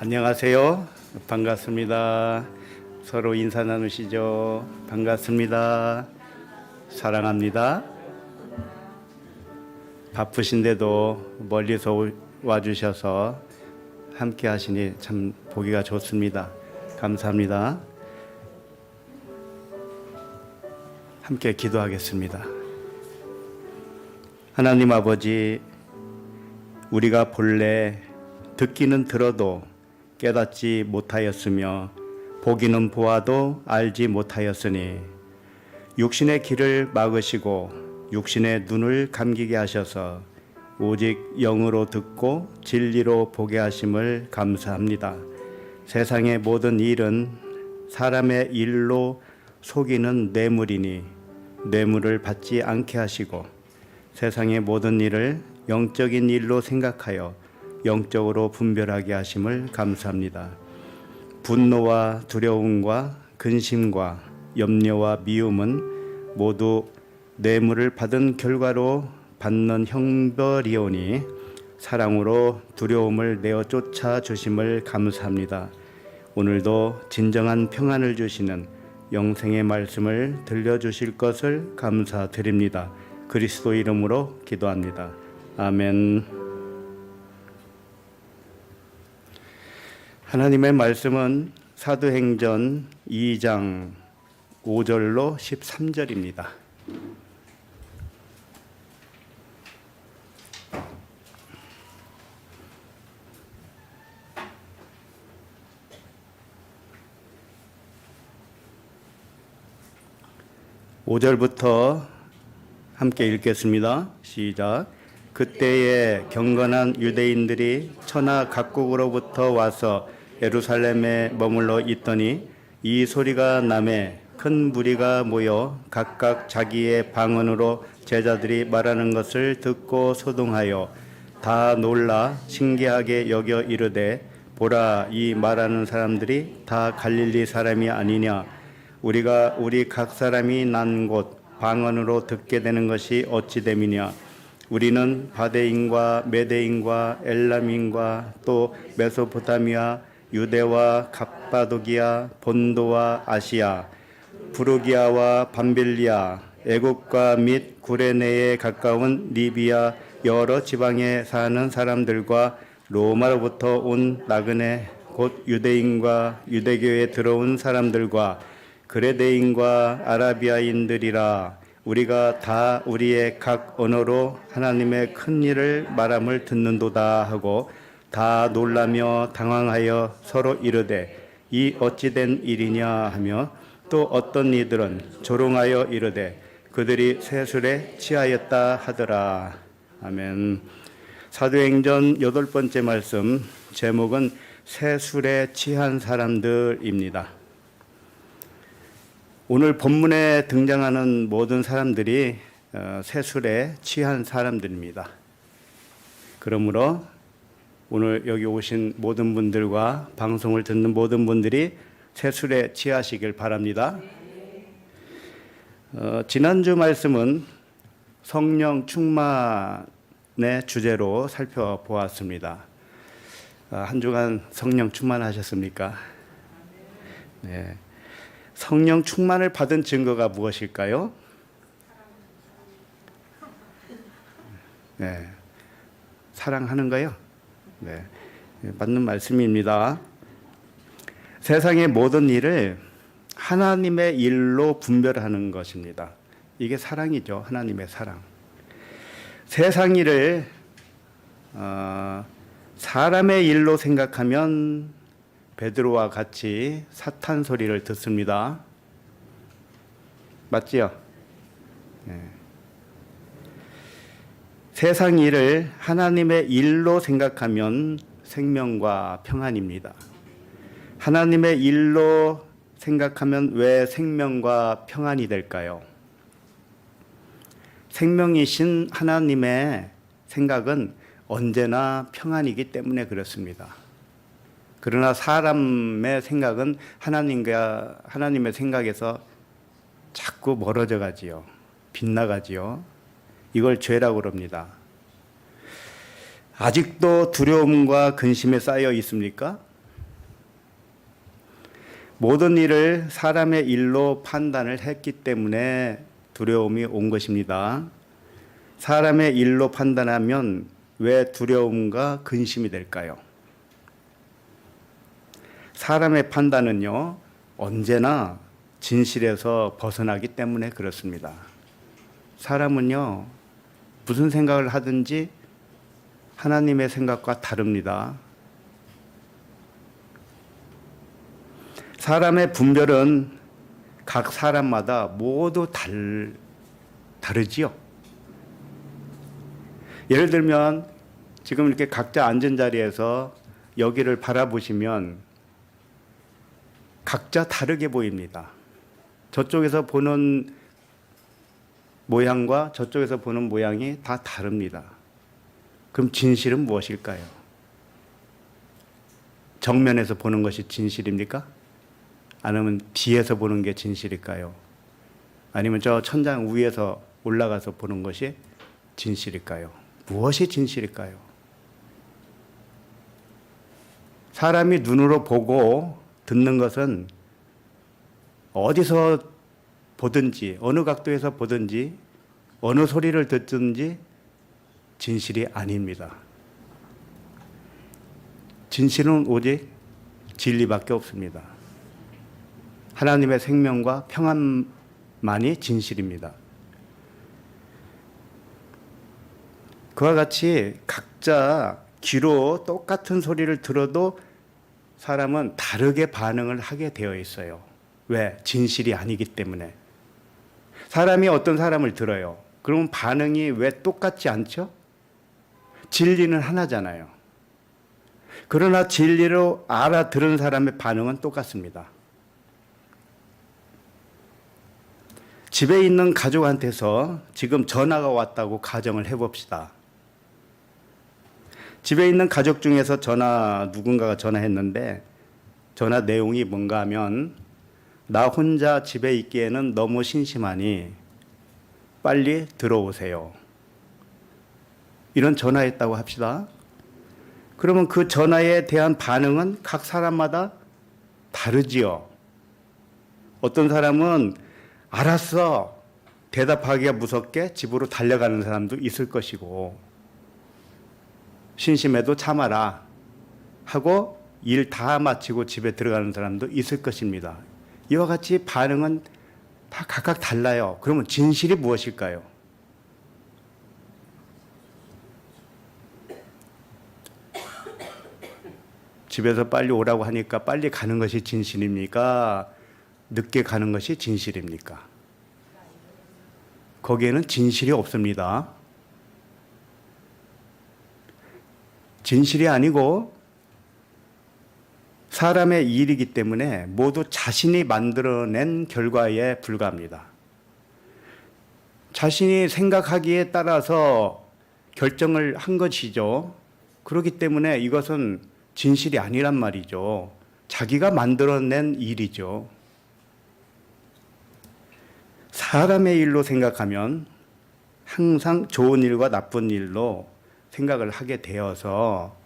안녕하세요. 반갑습니다. 서로 인사 나누시죠. 반갑습니다. 사랑합니다. 바쁘신데도 멀리서 와주셔서 함께 하시니 참 보기가 좋습니다. 감사합니다. 함께 기도하겠습니다. 하나님 아버지, 우리가 본래 듣기는 들어도 깨닫지 못하였으며 보기는 보아도 알지 못하였으니 육신의 길을 막으시고 육신의 눈을 감기게 하셔서 오직 영으로 듣고 진리로 보게 하심을 감사합니다. 세상의 모든 일은 사람의 일로 속이는 뇌물이니 뇌물을 받지 않게 하시고 세상의 모든 일을 영적인 일로 생각하여 영적으로 분별하게 하심을 감사합니다. 분노와 두려움과 근심과 염려와 미움은 모두 뇌물을 받은 결과로 받는 형벌이오니 사랑으로 두려움을 내어 쫓아 주심을 감사합니다. 오늘도 진정한 평안을 주시는 영생의 말씀을 들려주실 것을 감사드립니다. 그리스도 이름으로 기도합니다. 아멘. 하나님의 말씀은 사도행전 2장 5절로 13절입니다. (5절부터) 함께 읽겠습니다. 시작. 그때에 경건한 유대인들이 천하 각국으로부터 와서 예루살렘에 머물러 있더니 이 소리가 나매 큰 무리가 모여 각각 자기의 방언으로 제자들이 말하는 것을 듣고 소동하여 다 놀라 신기하게 여겨 이르되, 보라, 이 말하는 사람들이 다 갈릴리 사람이 아니냐? 우리가 우리 각 사람이 난 곳 방언으로 듣게 되는 것이 어찌 됨이냐? 우리는 바데인과 메데인과 엘람인과 또 메소포타미아, 유대와 갑바도기아, 본도와 아시아, 부르기아와 밤빌리아, 애국과 및 구레네에 가까운 리비아 여러 지방에 사는 사람들과 로마로부터 온 나그네 곧 유대인과 유대교에 들어온 사람들과 그레데인과 아라비아인들이라. 우리가 다 우리의 각 언어로 하나님의 큰 일을 말함을 듣는도다 하고 다 놀라며 당황하여 서로 이르되, 이 어찌된 일이냐 하며 또 어떤 이들은 조롱하여 이르되, 그들이 세술에 취하였다 하더라. 아멘. 사도행전 8번째 말씀, 제목은 세술에 취한 사람들입니다. 오늘 본문에 등장하는 모든 사람들이 세술에 취한 사람들입니다. 그러므로 오늘 여기 오신 모든 분들과 방송을 듣는 모든 분들이 세술에 취하시길 바랍니다. 지난주 말씀은 성령 충만의 주제로 살펴보았습니다. 한 주간 성령 충만하셨습니까? 네. 성령 충만을 받은 증거가 무엇일까요? 네. 사랑하는 거요? 네. 맞는 말씀입니다. 세상의 모든 일을 하나님의 일로 분별하는 것입니다. 이게 사랑이죠. 하나님의 사랑. 세상 일을 사람의 일로 생각하면 베드로와 같이 사탄 소리를 듣습니다. 맞지요? 네. 세상 일을 하나님의 일로 생각하면 생명과 평안입니다. 하나님의 일로 생각하면 왜 생명과 평안이 될까요? 생명이신 하나님의 생각은 언제나 평안이기 때문에 그렇습니다. 그러나 사람의 생각은 하나님의 생각에서 자꾸 멀어져 가지요. 빗나가지요. 이걸 죄라고 그럽니다. 아직도 두려움과 근심에 쌓여 있습니까? 모든 일을 사람의 일로 판단을 했기 때문에 두려움이 온 것입니다. 사람의 일로 판단하면 왜 두려움과 근심이 될까요? 사람의 판단은요, 언제나 진실에서 벗어나기 때문에 그렇습니다. 사람은요, 무슨 생각을 하든지 하나님의 생각과 다릅니다. 사람의 분별은 각 사람마다 모두 다르지요. 예를 들면 지금 이렇게 각자 앉은 자리에서 여기를 바라보시면 각자 다르게 보입니다. 저쪽에서 보는 모양과 저쪽에서 보는 모양이 다 다릅니다. 그럼 진실은 무엇일까요? 정면에서 보는 것이 진실입니까? 아니면 뒤에서 보는 게 진실일까요? 아니면 저 천장 위에서 올라가서 보는 것이 진실일까요? 무엇이 진실일까요? 사람이 눈으로 보고 듣는 것은 어디서 보든지 어느 각도에서 보든지 어느 소리를 듣든지 진실이 아닙니다. 진실은 오직 진리밖에 없습니다. 하나님의 생명과 평안만이 진실입니다. 그와 같이 각자 귀로 똑같은 소리를 들어도 사람은 다르게 반응을 하게 되어 있어요. 왜? 진실이 아니기 때문에. 사람이 어떤 사람을 들어요. 그러면 반응이 왜 똑같지 않죠? 진리는 하나잖아요. 그러나 진리로 알아들은 사람의 반응은 똑같습니다. 집에 있는 가족한테서 지금 전화가 왔다고 가정을 해봅시다. 집에 있는 가족 중에서 누군가가 전화했는데 전화 내용이 뭔가 하면 나 혼자 집에 있기에는 너무 심심하니 빨리 들어오세요. 이런 전화했다고 합시다. 그러면 그 전화에 대한 반응은 각 사람마다 다르지요. 어떤 사람은 알았어. 대답하기가 무섭게 집으로 달려가는 사람도 있을 것이고 심심해도 참아라 하고 일 다 마치고 집에 들어가는 사람도 있을 것입니다. 이와 같이 반응은 다 각각 달라요. 그러면 진실이 무엇일까요? 집에서 빨리 오라고 하니까 빨리 가는 것이 진실입니까? 늦게 가는 것이 진실입니까? 거기에는 진실이 없습니다. 진실이 아니고 사람의 일이기 때문에 모두 자신이 만들어낸 결과에 불과합니다. 자신이 생각하기에 따라서 결정을 한 것이죠. 그렇기 때문에 이것은 진실이 아니란 말이죠. 자기가 만들어낸 일이죠. 사람의 일로 생각하면 항상 좋은 일과 나쁜 일로 생각을 하게 되어서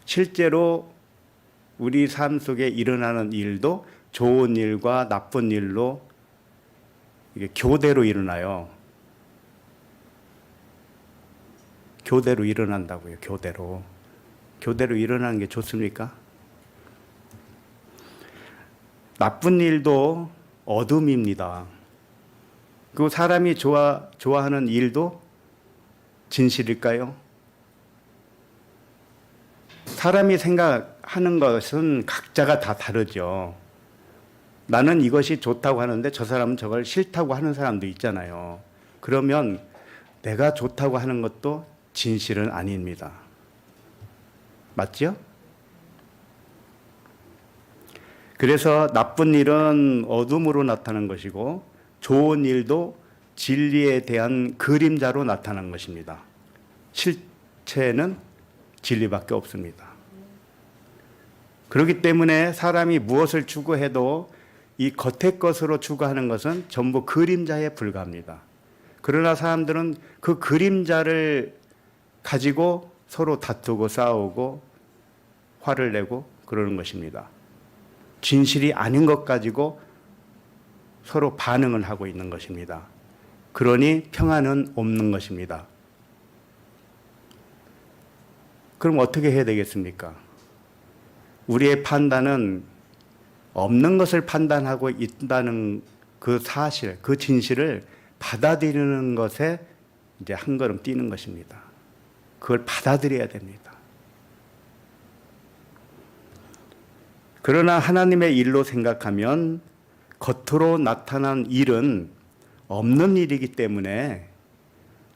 실제로 우리 삶 속에 일어나는 일도 좋은 일과 나쁜 일로 이게 교대로 일어나요. 교대로 일어난다고요. 교대로. 교대로 일어나는 게 좋습니까? 나쁜 일도 어둠입니다. 그 사람이 좋아하는 일도 진실일까요? 사람이 생각하는 것은 각자가 다 다르죠. 나는 이것이 좋다고 하는데 저 사람은 저걸 싫다고 하는 사람도 있잖아요. 그러면 내가 좋다고 하는 것도 진실은 아닙니다. 맞죠? 그래서 나쁜 일은 어둠으로 나타나는 것이고 좋은 일도 진리에 대한 그림자로 나타나는 것입니다. 실체는 진리밖에 없습니다. 그렇기 때문에 사람이 무엇을 추구해도 이 겉의 것으로 추구하는 것은 전부 그림자에 불과합니다. 그러나 사람들은 그 그림자를 가지고 서로 다투고 싸우고 화를 내고 그러는 것입니다. 진실이 아닌 것 가지고 서로 반응을 하고 있는 것입니다. 그러니 평안은 없는 것입니다. 그럼 어떻게 해야 되겠습니까? 우리의 판단은 없는 것을 판단하고 있다는 그 사실, 그 진실을 받아들이는 것에 이제 한 걸음 뛰는 것입니다. 그걸 받아들여야 됩니다. 그러나 하나님의 일로 생각하면 겉으로 나타난 일은 없는 일이기 때문에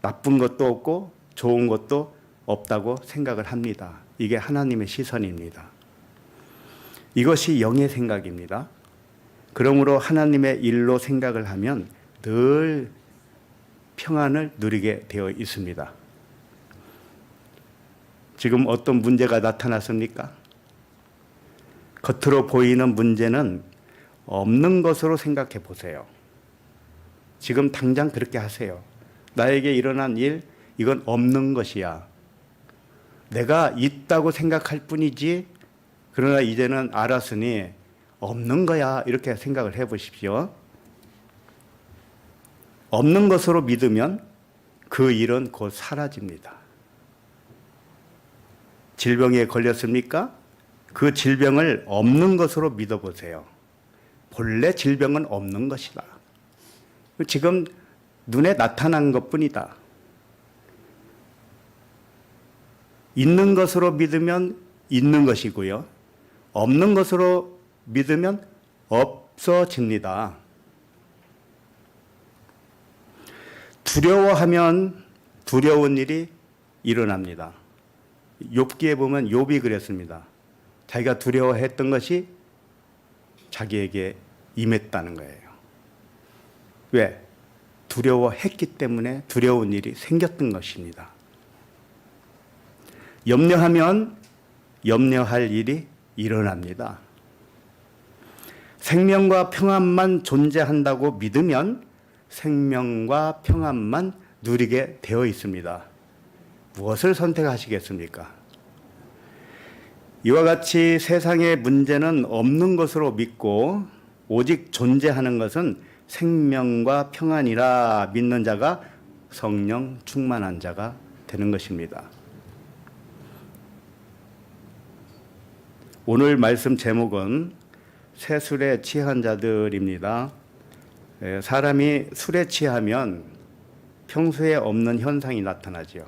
나쁜 것도 없고 좋은 것도 없다고 생각을 합니다. 이게 하나님의 시선입니다. 이것이 영의 생각입니다. 그러므로 하나님의 일로 생각을 하면 늘 평안을 누리게 되어 있습니다. 지금 어떤 문제가 나타났습니까? 겉으로 보이는 문제는 없는 것으로 생각해 보세요. 지금 당장 그렇게 하세요. 나에게 일어난 일, 이건 없는 것이야. 내가 있다고 생각할 뿐이지, 그러나 이제는 알았으니 없는 거야. 이렇게 생각을 해 보십시오. 없는 것으로 믿으면 그 일은 곧 사라집니다. 질병에 걸렸습니까? 그 질병을 없는 것으로 믿어보세요. 본래 질병은 없는 것이다. 지금 눈에 나타난 것뿐이다. 있는 것으로 믿으면 있는 것이고요. 없는 것으로 믿으면 없어집니다. 두려워하면 두려운 일이 일어납니다. 욥기에 보면 욥이 그랬습니다. 자기가 두려워했던 것이 자기에게 임했다는 거예요. 왜? 두려워했기 때문에 두려운 일이 생겼던 것입니다. 염려하면 염려할 일이 일어납니다. 생명과 평안만 존재한다고 믿으면 생명과 평안만 누리게 되어 있습니다. 무엇을 선택하시겠습니까? 이와 같이 세상의 문제는 없는 것으로 믿고 오직 존재하는 것은 생명과 평안이라 믿는 자가 성령 충만한 자가 되는 것입니다. 오늘 말씀 제목은 새 술에 취한 자들입니다. 사람이 술에 취하면 평소에 없는 현상이 나타나죠.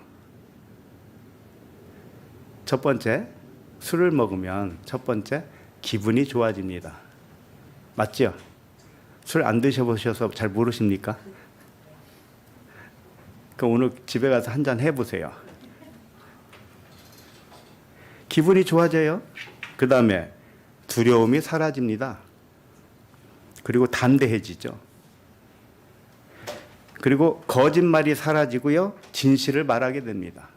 첫 번째, 술을 먹으면 첫 번째, 기분이 좋아집니다. 맞죠? 술 안 드셔보셔서 잘 모르십니까? 그럼 오늘 집에 가서 한 잔 해보세요. 기분이 좋아져요. 그 다음에 두려움이 사라집니다. 그리고 담대해지죠. 그리고 거짓말이 사라지고요. 진실을 말하게 됩니다.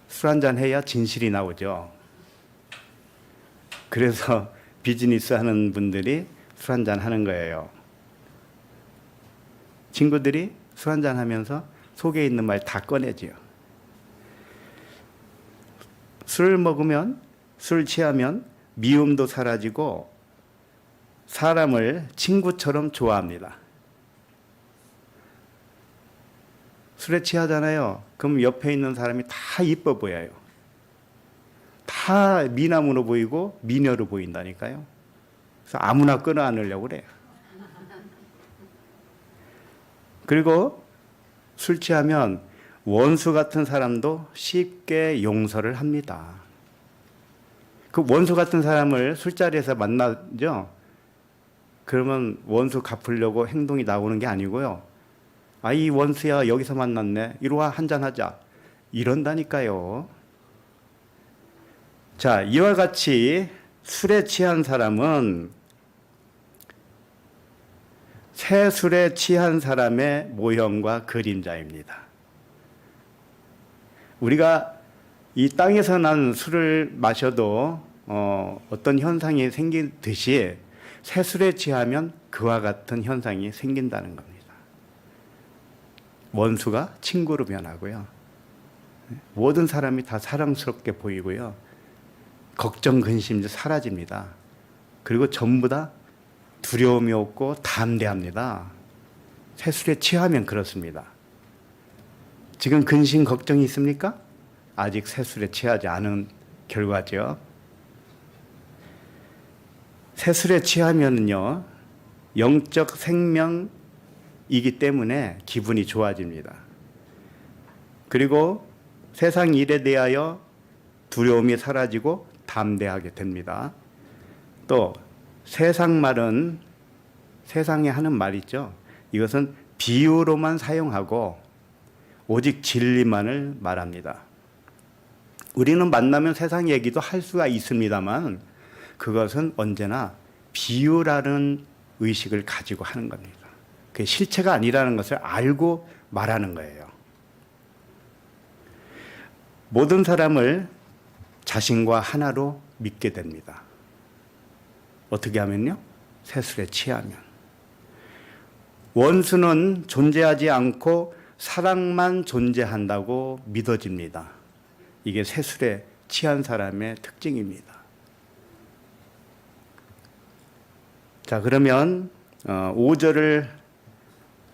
술 한잔 해야 진실이 나오죠. 그래서 비즈니스 하는 분들이 술 한잔 하는 거예요. 친구들이 술 한잔 하면서 속에 있는 말 다 꺼내지요. 술을 먹으면, 술 취하면 미움도 사라지고 사람을 친구처럼 좋아합니다. 술에 취하잖아요. 그럼 옆에 있는 사람이 다 이뻐 보여요. 다 미남으로 보이고 미녀로 보인다니까요. 그래서 아무나 끌어안으려고 그래요. 그리고 술 취하면 원수 같은 사람도 쉽게 용서를 합니다. 그 원수 같은 사람을 술자리에서 만나죠. 그러면 원수 갚으려고 행동이 나오는 게 아니고요. 아, 이 원수야 여기서 만났네. 이리 와 한잔하자. 이런다니까요. 자, 이와 같이 술에 취한 사람은 새 술에 취한 사람의 모형과 그림자입니다. 우리가 이 땅에서 난 술을 마셔도 어떤 현상이 생기듯이 새 술에 취하면 그와 같은 현상이 생긴다는 겁니다. 원수가 친구로 변하고요. 모든 사람이 다 사랑스럽게 보이고요. 걱정, 근심도 사라집니다. 그리고 전부 다 두려움이 없고 담대합니다. 세술에 취하면 그렇습니다. 지금 근심 걱정이 있습니까? 아직 세술에 취하지 않은 결과죠. 세술에 취하면요, 영적 생명이기 때문에 기분이 좋아집니다. 그리고 세상 일에 대하여 두려움이 사라지고 담대하게 됩니다. 또 세상 말은, 세상에 하는 말 있죠. 이것은 비유로만 사용하고 오직 진리만을 말합니다. 우리는 만나면 세상 얘기도 할 수가 있습니다만 그것은 언제나 비유라는 의식을 가지고 하는 겁니다. 그게 실체가 아니라는 것을 알고 말하는 거예요. 모든 사람을 자신과 하나로 믿게 됩니다. 어떻게 하면요? 세술에 취하면. 원수는 존재하지 않고 사랑만 존재한다고 믿어집니다. 이게 세술에 취한 사람의 특징입니다. 자, 그러면 5절을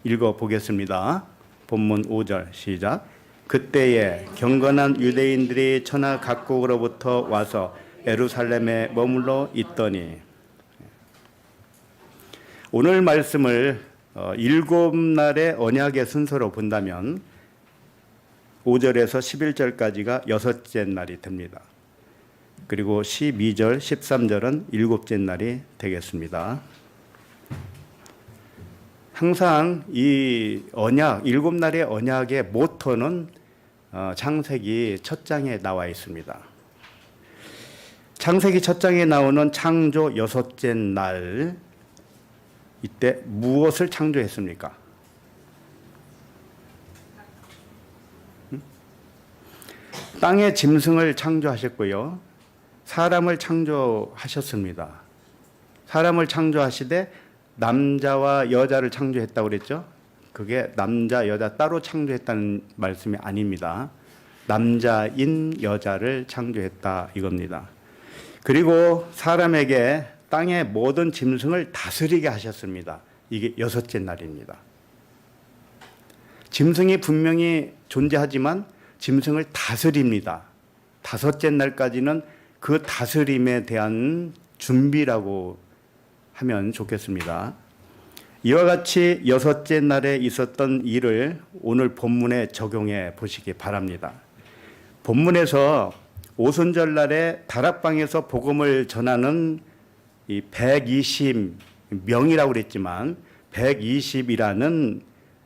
읽어보겠습니다. 본문 5절 시작. 그때에 경건한 유대인들이 천하 각국으로부터 와서 예루살렘에 머물러 있더니. 오늘 말씀을 7날의 언약의 순서로 본다면 5절에서 11절까지가 6째 날이 됩니다. 그리고 12절, 13절은 7째 날이 되겠습니다. 항상 이 언약, 7날의 언약의 모토는 창세기 첫 장에 나와 있습니다. 창세기 첫 장에 나오는 창조 6째 날, 이때 무엇을 창조했습니까? 땅의 짐승을 창조하셨고요. 사람을 창조하셨습니다. 사람을 창조하시되 남자와 여자를 창조했다고 그랬죠? 그게 남자, 여자 따로 창조했다는 말씀이 아닙니다. 남자인 여자를 창조했다 이겁니다. 그리고 사람에게 땅의 모든 짐승을 다스리게 하셨습니다. 이게 6째 날입니다. 짐승이 분명히 존재하지만 짐승을 다스립니다. 5째 날까지는 그 다스림에 대한 준비라고 하면 좋겠습니다. 이와 같이 6째 날에 있었던 일을 오늘 본문에 적용해 보시기 바랍니다. 본문에서 오순절날에 다락방에서 복음을 전하는 이 120명이라고 그랬지만 120이라는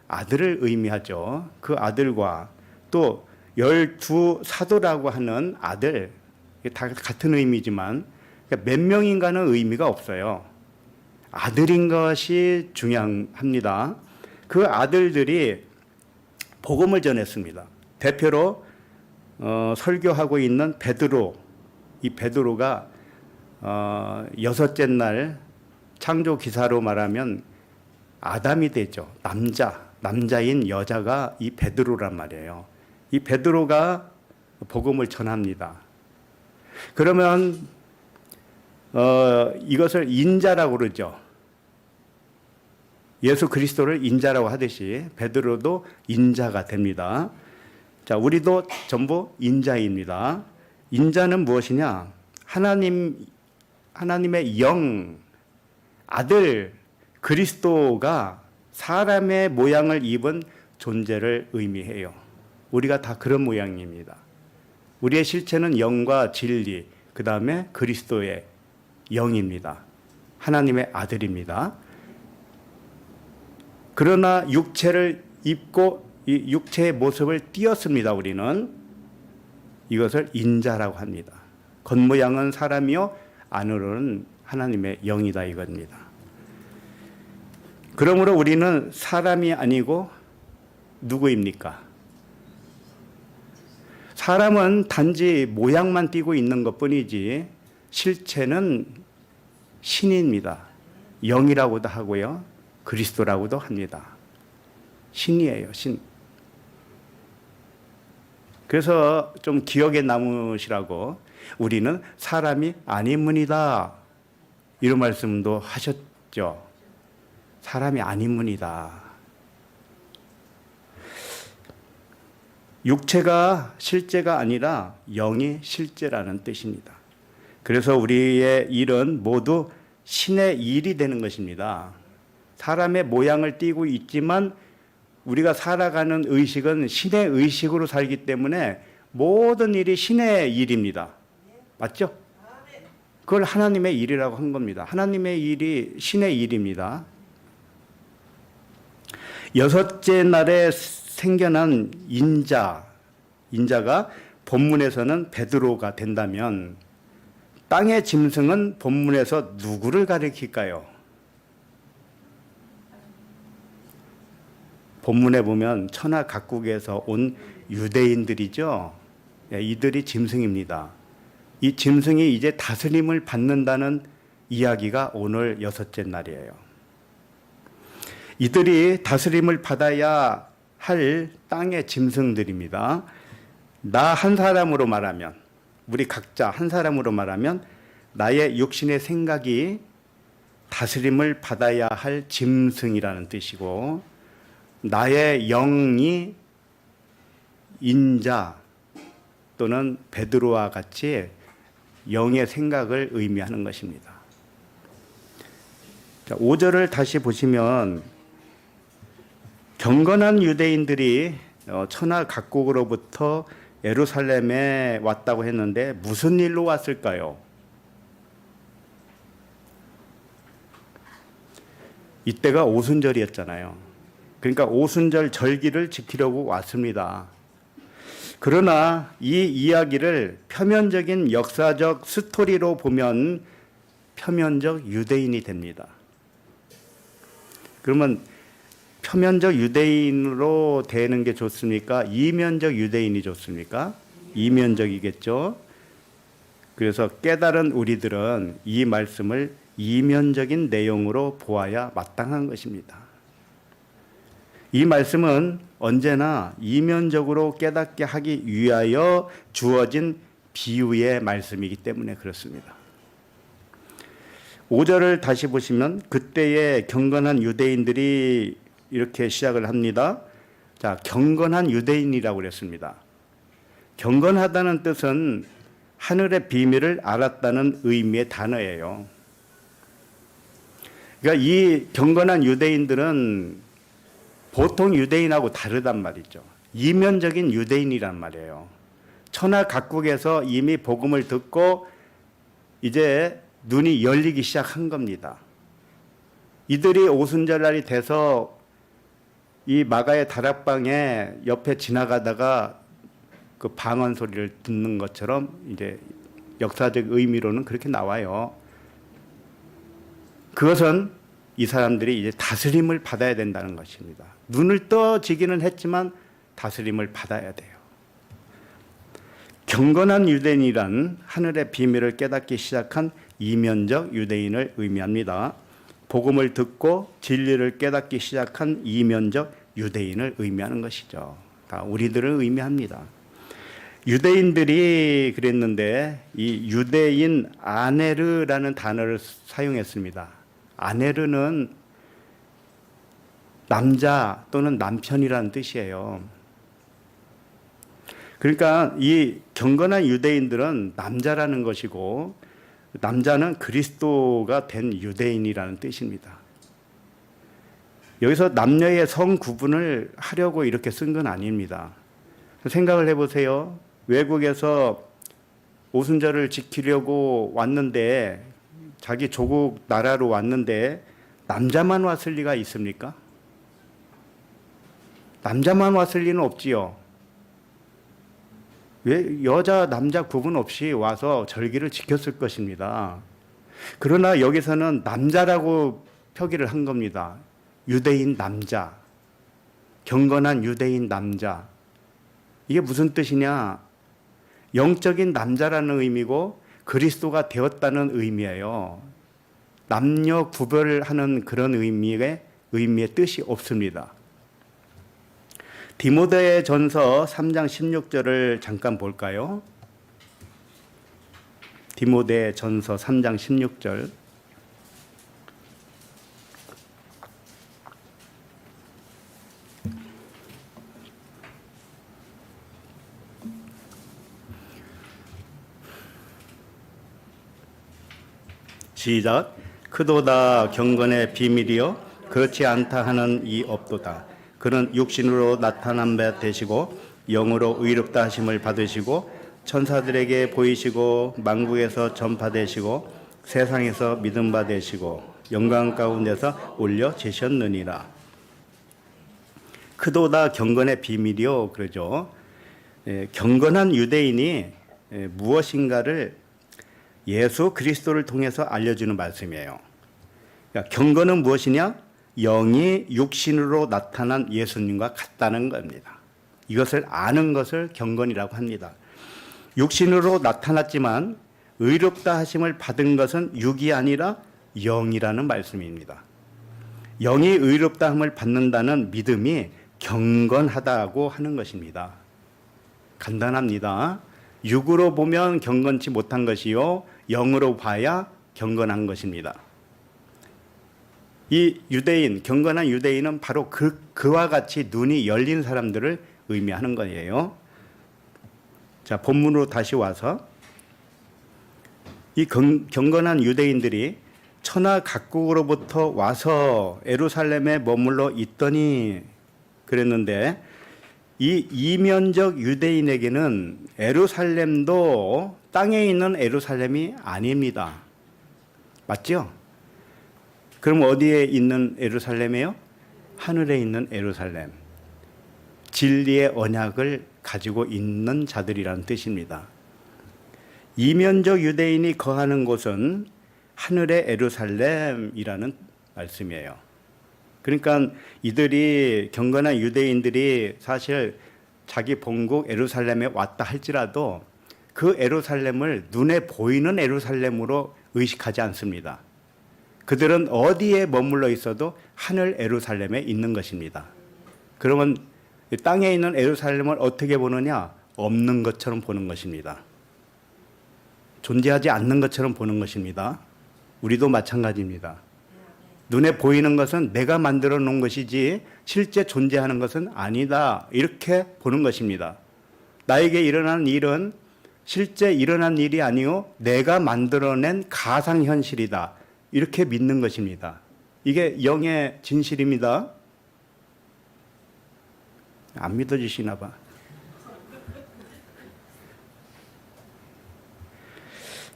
아들을 의미하죠. 그 아들과 또 12사도라고 하는 아들, 다 같은 의미지만 몇 명인가는 의미가 없어요. 아들인 것이 중요합니다. 그 아들들이 복음을 전했습니다. 대표로 설교하고 있는 베드로, 이 베드로가 6째 날 창조 기사로 말하면 아담이 되죠. 남자인 여자가 이 베드로란 말이에요. 이 베드로가 복음을 전합니다. 그러면 이것을 인자라고 그러죠. 예수 그리스도를 인자라고 하듯이 베드로도 인자가 됩니다. 자, 우리도 전부 인자입니다. 인자는 무엇이냐? 하나님의 영, 아들 그리스도가 사람의 모양을 입은 존재를 의미해요. 우리가 다 그런 모양입니다. 우리의 실체는 영과 진리, 그 다음에 그리스도의 영입니다. 하나님의 아들입니다. 그러나 육체를 입고 이 육체의 모습을 띄었습니다. 우리는 이것을 인자라고 합니다. 겉모양은 사람이요 안으로는 하나님의 영이다 이겁니다. 그러므로 우리는 사람이 아니고 누구입니까? 사람은 단지 모양만 띄고 있는 것뿐이지 실체는 신입니다. 영이라고도 하고요. 그리스도라고도 합니다. 신이에요. 신. 그래서 좀 기억에 남으시라고 우리는 사람이 아님은이다 이런 말씀도 하셨죠. 사람이 아니문이다. 육체가 실제가 아니라 영이 실제라는 뜻입니다. 그래서 우리의 일은 모두 신의 일이 되는 것입니다. 사람의 모양을 띠고 있지만 우리가 살아가는 의식은 신의 의식으로 살기 때문에 모든 일이 신의 일입니다. 맞죠? 그걸 하나님의 일이라고 한 겁니다. 하나님의 일이 신의 일입니다. 여섯째 날에 생겨난 인자가 본문에서는 베드로가 된다면 땅의 짐승은 본문에서 누구를 가리킬까요? 본문에 보면 천하 각국에서 온 유대인들이죠. 이들이 짐승입니다. 이 짐승이 이제 다스림을 받는다는 이야기가 오늘 여섯째 날이에요. 이들이 다스림을 받아야 할 땅의 짐승들입니다. 나 한 사람으로 말하면, 우리 각자 한 사람으로 말하면 나의 육신의 생각이 다스림을 받아야 할 짐승이라는 뜻이고, 나의 영이 인자 또는 베드로와 같이 영의 생각을 의미하는 것입니다. 5절을 다시 보시면 경건한 유대인들이 천하 각국으로부터 예루살렘에 왔다고 했는데 무슨 일로 왔을까요? 이때가 오순절이었잖아요. 그러니까 오순절 절기를 지키려고 왔습니다. 그러나 이 이야기를 표면적인 역사적 스토리로 보면 표면적 유대인이 됩니다. 그러면 표면적 유대인으로 되는 게 좋습니까? 이면적 유대인이 좋습니까? 이면적이겠죠. 그래서 깨달은 우리들은 이 말씀을 이면적인 내용으로 보아야 마땅한 것입니다. 이 말씀은 언제나 이면적으로 깨닫게 하기 위하여 주어진 비유의 말씀이기 때문에 그렇습니다. 5절을 다시 보시면 그때의 경건한 유대인들이 이렇게 시작을 합니다. 자, 경건한 유대인이라고 그랬습니다. 경건하다는 뜻은 하늘의 비밀을 알았다는 의미의 단어예요. 그러니까 이 경건한 유대인들은 보통 유대인하고 다르단 말이죠. 이면적인 유대인이란 말이에요. 천하 각국에서 이미 복음을 듣고 이제 눈이 열리기 시작한 겁니다. 이들이 오순절날이 돼서 이 마가의 다락방에 옆에 지나가다가 그 방언 소리를 듣는 것처럼 이제 역사적 의미로는 그렇게 나와요. 그것은 이 사람들이 이제 다스림을 받아야 된다는 것입니다. 눈을 떠지기는 했지만 다스림을 받아야 돼요. 경건한 유대인이란 하늘의 비밀을 깨닫기 시작한 이면적 유대인을 의미합니다. 복음을 듣고 진리를 깨닫기 시작한 이면적 유대인을 의미하는 것이죠. 다 우리들을 의미합니다. 유대인들이 그랬는데 이 유대인 아네르라는 단어를 사용했습니다. 아네르는 남자 또는 남편이라는 뜻이에요. 그러니까 이 경건한 유대인들은 남자라는 것이고 남자는 그리스도가 된 유대인이라는 뜻입니다. 여기서 남녀의 성 구분을 하려고 이렇게 쓴 건 아닙니다. 생각을 해보세요. 외국에서 오순절을 지키려고 왔는데 자기 조국 나라로 왔는데 남자만 왔을 리가 있습니까? 남자만 왔을 리는 없지요. 왜 여자 남자 구분 없이 와서 절기를 지켰을 것입니다. 그러나 여기서는 남자라고 표기를 한 겁니다. 유대인 남자, 경건한 유대인 남자. 이게 무슨 뜻이냐? 영적인 남자라는 의미고 그리스도가 되었다는 의미예요. 남녀 구별하는 그런 의미의 뜻이 없습니다. 디모데 전서 3장 16절을 잠깐 볼까요? 디모데 전서 3장 16절. 시작. 크도다 경건의 비밀이요 그렇지 않다 하는 이 없도다. 그는 육신으로 나타난 바 되시고 영으로 의롭다 하심을 받으시고 천사들에게 보이시고 만국에서 전파되시고 세상에서 믿음 바 되시고 영광 가운데서 올려지셨느니라. 크도다 경건의 비밀이요 그러죠. 경건한 유대인이 무엇인가를 예수 그리스도를 통해서 알려주는 말씀이에요. 그러니까 경건은 무엇이냐? 영이 육신으로 나타난 예수님과 같다는 겁니다. 이것을 아는 것을 경건이라고 합니다. 육신으로 나타났지만 의롭다 하심을 받은 것은 육이 아니라 영이라는 말씀입니다. 영이 의롭다 함을 받는다는 믿음이 경건하다고 하는 것입니다. 간단합니다. 육으로 보면 경건치 못한 것이요 영으로 봐야 경건한 것입니다. 이 유대인, 경건한 유대인은 바로 그와 같이 눈이 열린 사람들을 의미하는 거예요. 자, 본문으로 다시 와서 이 경건한 유대인들이 천하 각국으로부터 와서 예루살렘에 머물러 있더니 그랬는데 이 이면적 유대인에게는 예루살렘도 땅에 있는 예루살렘이 아닙니다. 맞죠? 그럼 어디에 있는 예루살렘이에요? 하늘에 있는 예루살렘. 진리의 언약을 가지고 있는 자들이라는 뜻입니다. 이면적 유대인이 거하는 곳은 하늘의 예루살렘이라는 말씀이에요. 그러니까 이들이 경건한 유대인들이 사실 자기 본국 예루살렘에 왔다 할지라도 그 예루살렘을 눈에 보이는 예루살렘으로 의식하지 않습니다. 그들은 어디에 머물러 있어도 하늘 예루살렘에 있는 것입니다. 그러면 땅에 있는 예루살렘을 어떻게 보느냐? 없는 것처럼 보는 것입니다. 존재하지 않는 것처럼 보는 것입니다. 우리도 마찬가지입니다. 눈에 보이는 것은 내가 만들어 놓은 것이지 실제 존재하는 것은 아니다. 이렇게 보는 것입니다. 나에게 일어나는 일은 실제 일어난 일이 아니요 내가 만들어낸 가상현실이다. 이렇게 믿는 것입니다. 이게 영의 진실입니다. 안 믿어지시나 봐.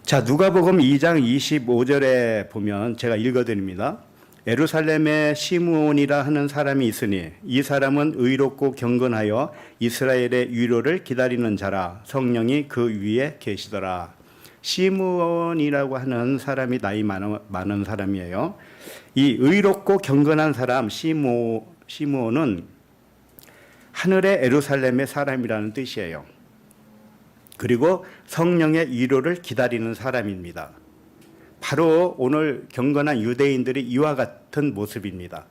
자, 누가복음 2장 25절에 보면 제가 읽어드립니다. 예루살렘에 시므온이라 하는 사람이 있으니 이 사람은 의롭고 경건하여 이스라엘의 위로를 기다리는 자라. 성령이 그 위에 계시더라. 시므온이라고 하는 사람이 나이 많은 사람이에요. 이 의롭고 경건한 사람 시므온은 하늘의 예루살렘의 사람이라는 뜻이에요. 그리고 성령의 위로를 기다리는 사람입니다. 바로 오늘 경건한 유대인들이 이와 같은 모습입니다.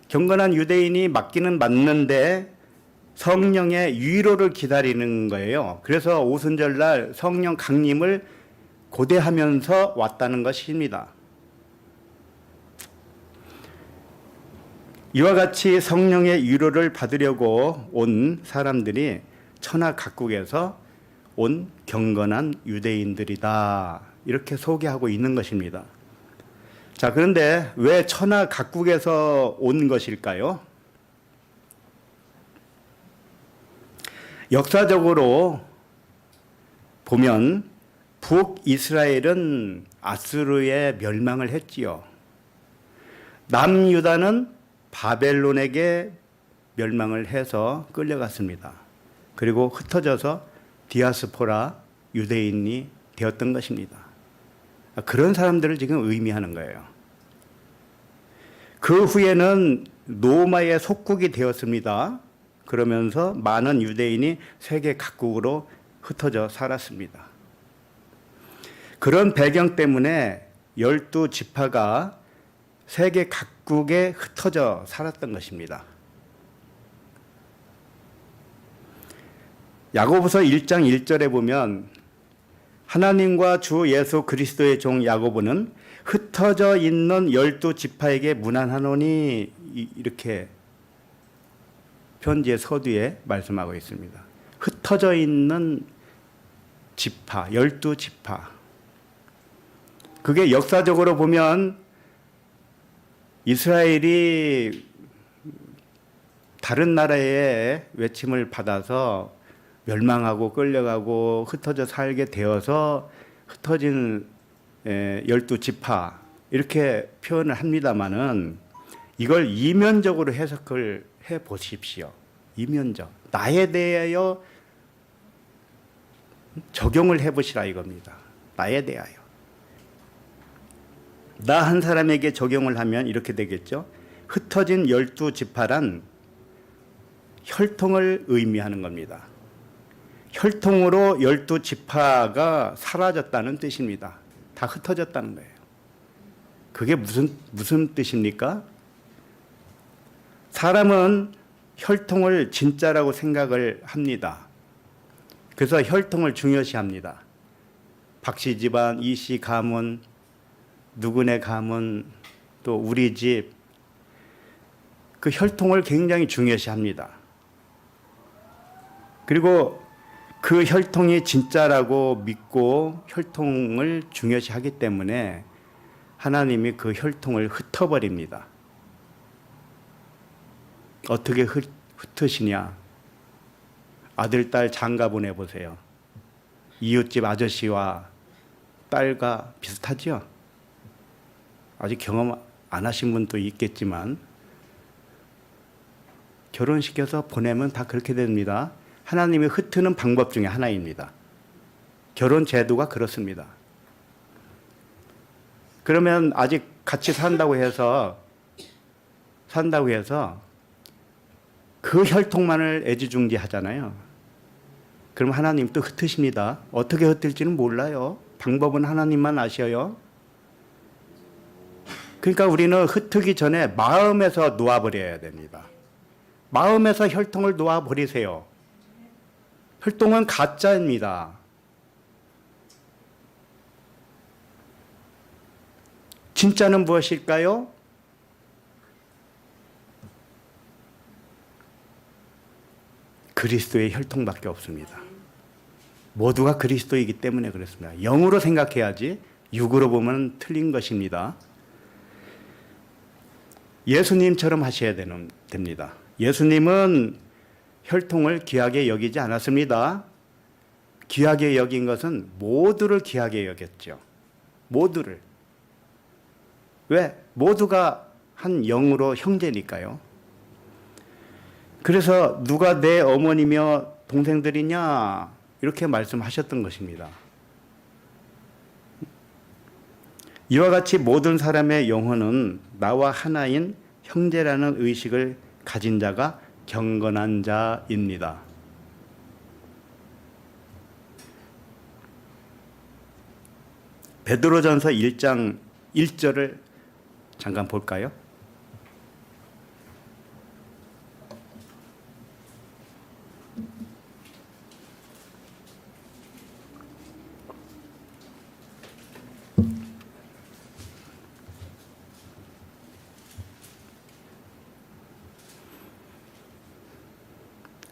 경건한 유대인이 맞기는 맞는데 성령의 위로를 기다리는 거예요. 그래서 오순절날 성령 강림을 고대하면서 왔다는 것입니다. 이와 같이 성령의 위로를 받으려고 온 사람들이 천하 각국에서 온 경건한 유대인들이다. 이렇게 소개하고 있는 것입니다. 자, 그런데 왜 천하 각국에서 온 것일까요? 역사적으로 보면 북이스라엘은 아수르에 멸망을 했지요. 남유다는 바벨론에게 멸망을 해서 끌려갔습니다. 그리고 흩어져서 디아스포라 유대인이 되었던 것입니다. 그런 사람들을 지금 의미하는 거예요. 그 후에는 로마의 속국이 되었습니다. 그러면서 많은 유대인이 세계 각국으로 흩어져 살았습니다. 그런 배경 때문에 12지파가 세계 각국에 흩어져 살았던 것입니다. 야고보서 1장 1절에 보면 하나님과 주 예수 그리스도의 종 야고보는 흩어져 있는 12지파에게 문안하노니 이렇게 편지의 서두에 말씀하고 있습니다. 흩어져 있는 지파, 12지파. 그게 역사적으로 보면 이스라엘이 다른 나라의 외침을 받아서 멸망하고 끌려가고 흩어져 살게 되어서 흩어진 12지파 이렇게 표현을 합니다마는 이걸 이면적으로 해석을 해 보십시오. 이면적. 나에 대하여 적용을 해 보시라 이겁니다. 나에 대하여. 나 한 사람에게 적용을 하면 이렇게 되겠죠. 흩어진 12지파란 혈통을 의미하는 겁니다. 혈통으로 12지파가 사라졌다는 뜻입니다. 다 흩어졌다는 거예요. 그게 무슨 뜻입니까? 사람은 혈통을 진짜라고 생각을 합니다. 그래서 혈통을 중요시합니다. 박씨 집안, 이씨 가문, 누구네 가문, 또 우리 집, 그 혈통을 굉장히 중요시합니다. 그리고 그 혈통이 진짜라고 믿고 혈통을 중요시하기 때문에 하나님이 그 혈통을 흩어버립니다. 어떻게 흩으시냐? 아들, 딸 장가 보내보세요. 이웃집 아저씨와 딸과 비슷하죠? 아직 경험 안 하신 분도 있겠지만 결혼시켜서 보내면 다 그렇게 됩니다. 하나님이 흩트는 방법 중에 하나입니다. 결혼 제도가 그렇습니다. 그러면 아직 같이 산다고 해서 그 혈통만을 애지중지하잖아요. 그럼 하나님 또 흩으십니다. 어떻게 흩을지는 몰라요. 방법은 하나님만 아셔요. 그러니까 우리는 흩트기 전에 마음에서 놓아버려야 됩니다. 마음에서 혈통을 놓아버리세요. 혈통은 가짜입니다. 진짜는 무엇일까요? 그리스도의 혈통밖에 없습니다. 모두가 그리스도이기 때문에 그렇습니다. 영으로 생각해야지 육으로 보면 틀린 것입니다. 예수님처럼 하셔야 됩니다. 예수님은 혈통을 귀하게 여기지 않았습니다. 귀하게 여긴 것은 모두를 귀하게 여겼죠. 모두를. 왜? 모두가 한 영으로 형제니까요. 그래서 누가 내 어머니며 동생들이냐 이렇게 말씀하셨던 것입니다. 이와 같이 모든 사람의 영혼은 나와 하나인 형제라는 의식을 가진 자가 경건한 자입니다. 베드로전서 1장 1절을 잠깐 볼까요?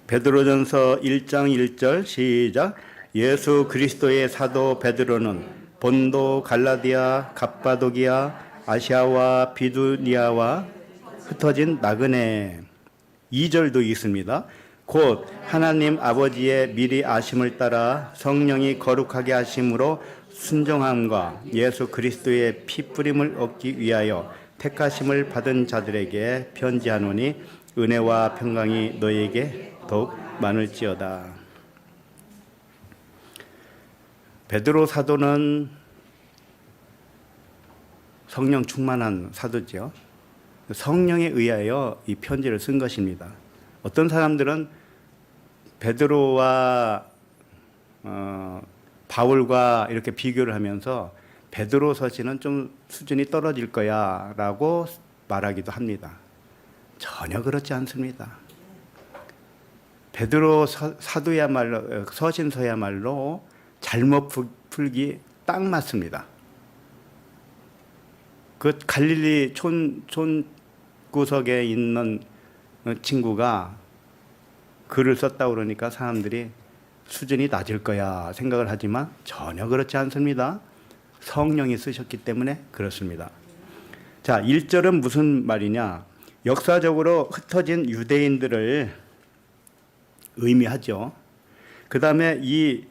베드로전서 1장 1절 시작. 예수 그리스도의 사도 베드로는 본도, 갈라디아, 갑바도기아, 아시아와 비두니아와 흩어진 나그네. 2절도 있습니다. 곧 하나님 아버지의 미리 아심을 따라 성령이 거룩하게 하심으로 순종함과 예수 그리스도의 피 뿌림을 얻기 위하여 택하심을 받은 자들에게 편지하노니 은혜와 평강이 너희에게 더욱 많을지어다. 베드로 사도는 성령 충만한 사도죠. 성령에 의하여 이 편지를 쓴 것입니다. 어떤 사람들은 베드로와 바울과 이렇게 비교를 하면서 베드로 서신은 좀 수준이 떨어질 거야 라고 말하기도 합니다. 전혀 그렇지 않습니다. 베드로 사도야말로 서신서야말로 잘못 풀기 딱 맞습니다. 그 갈릴리 촌 구석에 있는 친구가 글을 썼다고 그러니까 사람들이 수준이 낮을 거야 생각을 하지만 전혀 그렇지 않습니다. 성령이 쓰셨기 때문에 그렇습니다. 자, 1절은 무슨 말이냐? 역사적으로 흩어진 유대인들을 의미하죠. 그 다음에 이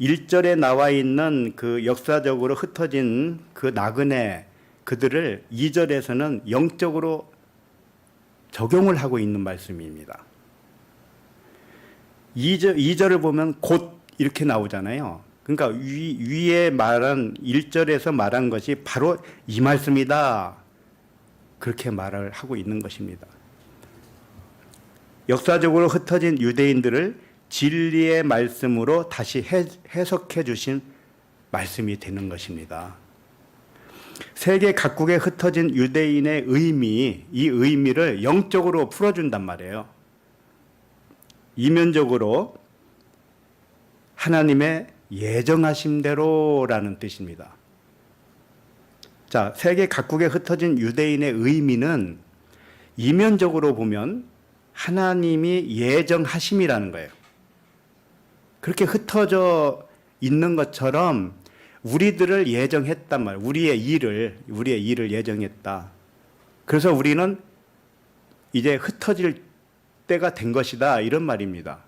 1절에 나와 있는 그 역사적으로 흩어진 그 나그네 그들을 2절에서는 영적으로 적용을 하고 있는 말씀입니다. 2절을 보면 곧 이렇게 나오잖아요. 그러니까 위에 말한 1절에서 말한 것이 바로 이 말씀이다. 그렇게 말을 하고 있는 것입니다. 역사적으로 흩어진 유대인들을 진리의 말씀으로 다시 해석해 주신 말씀이 되는 것입니다. 세계 각국에 흩어진 유대인의 이 의미를 영적으로 풀어준단 말이에요. 이면적으로 하나님의 예정하심대로라는 뜻입니다. 자, 세계 각국에 흩어진 유대인의 의미는 이면적으로 보면 하나님이 예정하심이라는 거예요. 그렇게 흩어져 있는 것처럼 우리들을 예정했단 말이에요. 우리의 일을 예정했다. 그래서 우리는 이제 흩어질 때가 된 것이다. 이런 말입니다.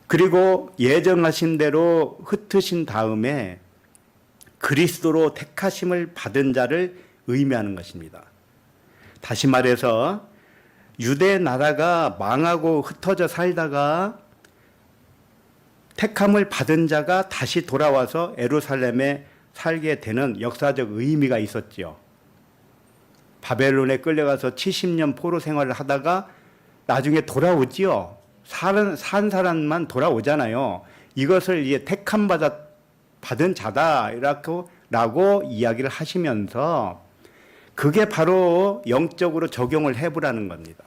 그리고 예정하신 대로 흩으신 다음에 그리스도로 택하심을 받은 자를 의미하는 것입니다. 다시 말해서 유대 나라가 망하고 흩어져 살다가 택함을 받은 자가 다시 돌아와서 예루살렘에 살게 되는 역사적 의미가 있었지요. 바벨론에 끌려가서 70년 포로 생활을 하다가 나중에 돌아오지요. 산 사람만 돌아오잖아요. 이것을 이제 택함 받은 자다라고 이야기를 하시면서 그게 바로 영적으로 적용을 해보라는 겁니다.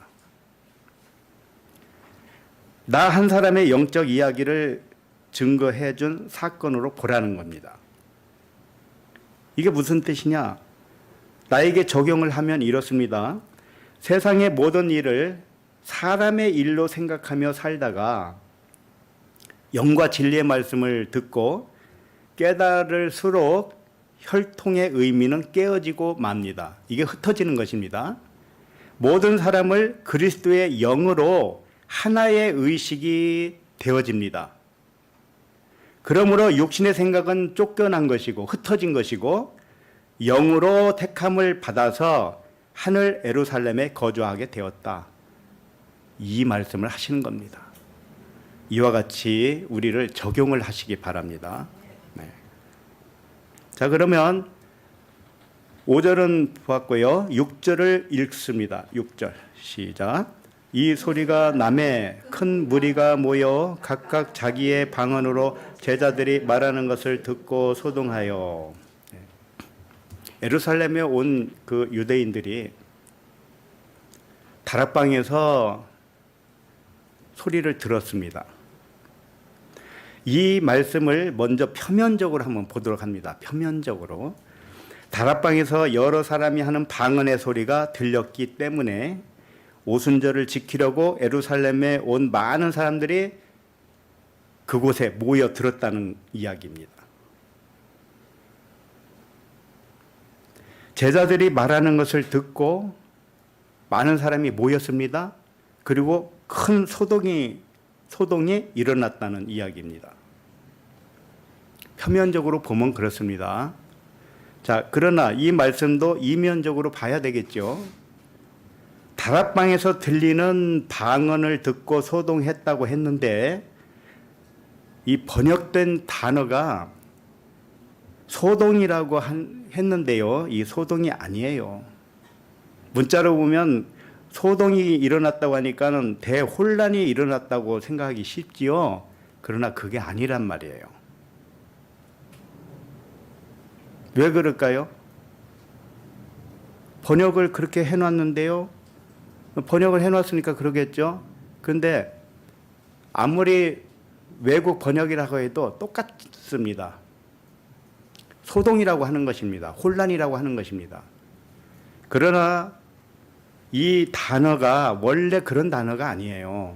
나 한 사람의 영적 이야기를 증거해 준 사건으로 보라는 겁니다. 이게 무슨 뜻이냐? 나에게 적용을 하면 이렇습니다. 세상의 모든 일을 사람의 일로 생각하며 살다가 영과 진리의 말씀을 듣고 깨달을수록 혈통의 의미는 깨어지고 맙니다. 이게 흩어지는 것입니다. 모든 사람을 그리스도의 영으로 하나의 의식이 되어집니다. 그러므로 육신의 생각은 쫓겨난 것이고 흩어진 것이고 영으로 택함을 받아서 하늘 예루살렘에 거주하게 되었다. 이 말씀을 하시는 겁니다. 이와 같이 우리를 적용을 하시기 바랍니다. 네. 자, 그러면 5절은 보았고요. 6절을 읽습니다. 6절 시작. 이 소리가 남에 큰 무리가 모여 각각 자기의 방언으로 제자들이 말하는 것을 듣고 소동하여. 예루살렘에 온 그 유대인들이 다락방에서 소리를 들었습니다. 이 말씀을 먼저 표면적으로 한번 보도록 합니다. 표면적으로. 다락방에서 여러 사람이 하는 방언의 소리가 들렸기 때문에 오순절을 지키려고 예루살렘에 온 많은 사람들이 그곳에 모여 들었다는 이야기입니다. 제자들이 말하는 것을 듣고 많은 사람이 모였습니다. 그리고 큰 소동이 일어났다는 이야기입니다. 표면적으로 보면 그렇습니다. 자, 그러나 이 말씀도 이면적으로 봐야 되겠죠. 다락방에서 들리는 방언을 듣고 소동했다고 했는데 이 번역된 단어가 소동이라고 했는데요. 이 소동이 아니에요. 문자로 보면 소동이 일어났다고 하니까는 대혼란이 일어났다고 생각하기 쉽지요. 그러나 그게 아니란 말이에요. 왜 그럴까요? 번역을 그렇게 해놨는데요. 번역을 해놨으니까 그러겠죠. 근데 아무리 외국 번역이라고 해도 똑같습니다. 소동이라고 하는 것입니다. 혼란이라고 하는 것입니다. 그러나 이 단어가 원래 그런 단어가 아니에요.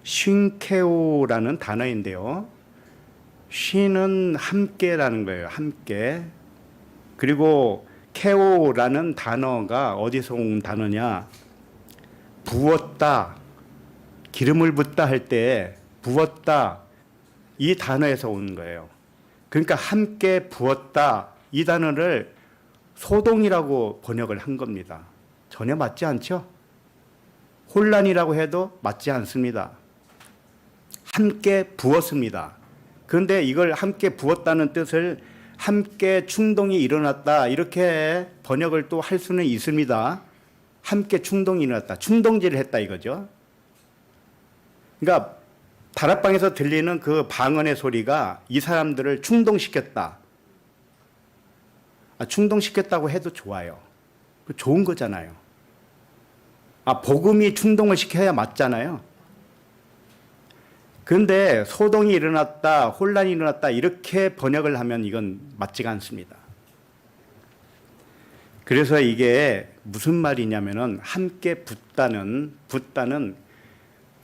쉰케오라는 단어인데요. 쉬는 함께라는 거예요. 함께. 그리고 케오라는 단어가 어디서 온 단어냐? 부었다, 기름을 붓다 할 때 부었다, 이 단어에서 온 거예요. 그러니까 함께 부었다, 이 단어를 소동이라고 번역을 한 겁니다. 전혀 맞지 않죠? 혼란이라고 해도 맞지 않습니다. 함께 부었습니다. 그런데 이걸 함께 부었다는 뜻을 함께 충동이 일어났다, 이렇게 번역을 또 할 수는 있습니다. 함께 충동이 일어났다, 충동질을 했다 이거죠. 그러니까 다락방에서 들리는 그 방언의 소리가 이 사람들을 충동시켰다. 충동시켰다고 해도 좋아요. 좋은 거잖아요. 복음이 충동을 시켜야 맞잖아요. 그런데 소동이 일어났다, 혼란이 일어났다, 이렇게 번역을 하면 이건 맞지가 않습니다. 그래서 이게 무슨 말이냐면은 함께 붙다는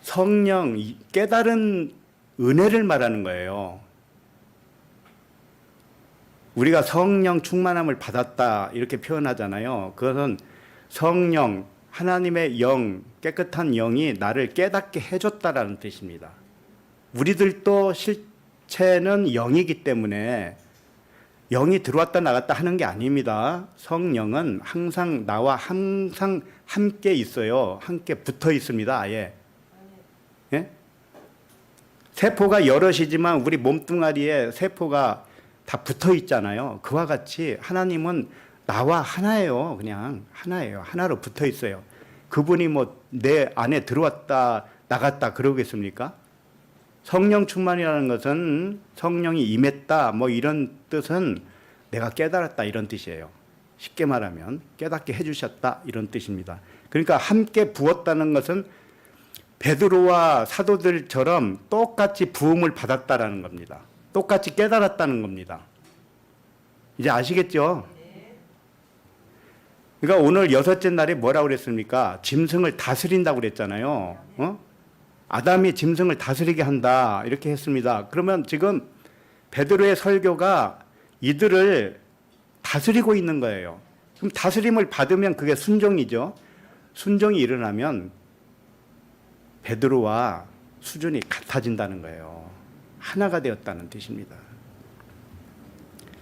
성령, 깨달은 은혜를 말하는 거예요. 우리가 성령 충만함을 받았다 이렇게 표현하잖아요. 그것은 성령, 하나님의 영, 깨끗한 영이 나를 깨닫게 해줬다라는 뜻입니다. 우리들도 실체는 영이기 때문에 영이 들어왔다 나갔다 하는 게 아닙니다. 성령은 항상 나와 항상 함께 있어요. 함께 붙어 있습니다. 아예. 예? 세포가 여럿이지만 우리 몸뚱아리에 세포가 다 붙어 있잖아요. 그와 같이 하나님은 나와 하나예요. 그냥 하나예요. 하나로 붙어 있어요. 그분이 뭐 내 안에 들어왔다 나갔다 그러겠습니까? 성령 충만이라는 것은 성령이 임했다 뭐 이런 뜻은 내가 깨달았다 이런 뜻이에요. 쉽게 말하면 깨닫게 해주셨다 이런 뜻입니다. 그러니까 함께 부었다는 것은 베드로와 사도들처럼 똑같이 부음을 받았다라는 겁니다. 똑같이 깨달았다는 겁니다. 이제 아시겠죠? 그러니까 오늘 여섯째 날에 뭐라고 그랬습니까? 짐승을 다스린다고 그랬잖아요. 아담이 짐승을 다스리게 한다 이렇게 했습니다. 그러면 지금 베드로의 설교가 이들을 다스리고 있는 거예요. 그럼 다스림을 받으면 그게 순종이죠. 순종이 일어나면 베드로와 수준이 같아진다는 거예요. 하나가 되었다는 뜻입니다.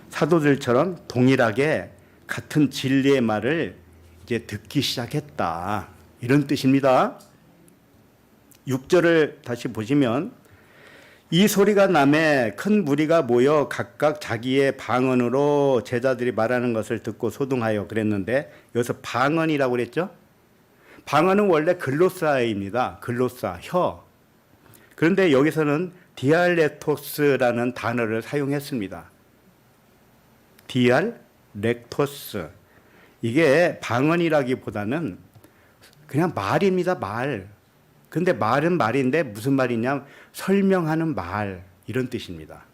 사도들처럼 동일하게 같은 진리의 말을 이제 듣기 시작했다 이런 뜻입니다. 6절을 다시 보시면 이 소리가 나매 큰 무리가 모여 각각 자기의 방언으로 제자들이 말하는 것을 듣고 소동하여 그랬는데 여기서 방언이라고 그랬죠? 방언은 원래 글로사입니다. 글로사, 혀. 그런데 여기서는 디알렉토스라는 단어를 사용했습니다. 디알렉토스. 이게 방언이라기보다는 그냥 말입니다. 말. 근데 말은 말인데 무슨 말이냐? 설명하는 말 이런 뜻입니다.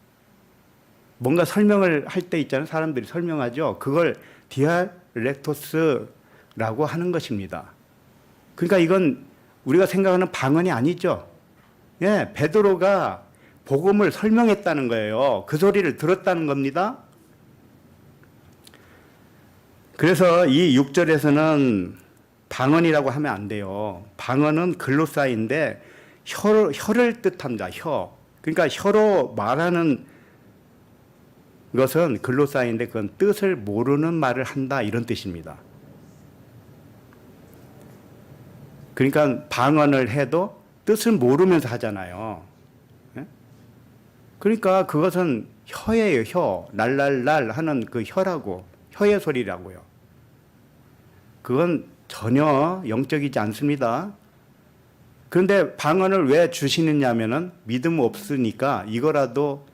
뭔가 설명을 할 때 있잖아요. 사람들이 설명하죠. 그걸 디알렉토스라고 하는 것입니다. 그러니까 이건 우리가 생각하는 방언이 아니죠. 예, 베드로가 복음을 설명했다는 거예요. 그 소리를 들었다는 겁니다. 그래서 이 6절에서는 방언이라고 하면 안 돼요. 방언은 글로사인데 혀를 뜻합니다. 혀. 그러니까 혀로 말하는 것은 글로사인데 그건 뜻을 모르는 말을 한다 이런 뜻입니다. 그러니까 방언을 해도 뜻을 모르면서 하잖아요. 그러니까 그것은 혀예요. 혀. 랄랄랄 하는 그 혀라고. 혀의 소리라고요. 그건 전혀 영적이지 않습니다. 그런데 방언을 왜 주시느냐면은 믿음 없으니까 이거라도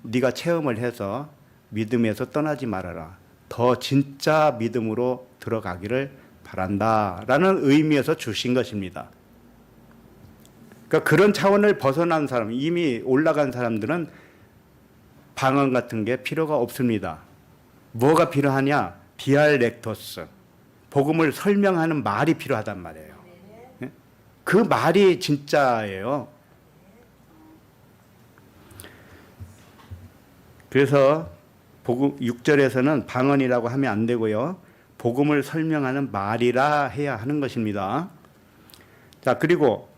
네가 체험을 해서 믿음에서 떠나지 말아라. 더 진짜 믿음으로 들어가기를 바란다라는 의미에서 주신 것입니다. 그러니까 그런 차원을 벗어난 사람, 이미 올라간 사람들은 방언 같은 게 필요가 없습니다. 뭐가 필요하냐? 디알렉토스. 복음을 설명하는 말이 필요하단 말이에요. 그 말이 진짜예요. 그래서 복음 6절에서는 방언이라고 하면 안 되고요. 복음을 설명하는 말이라 해야 하는 것입니다. 자, 그리고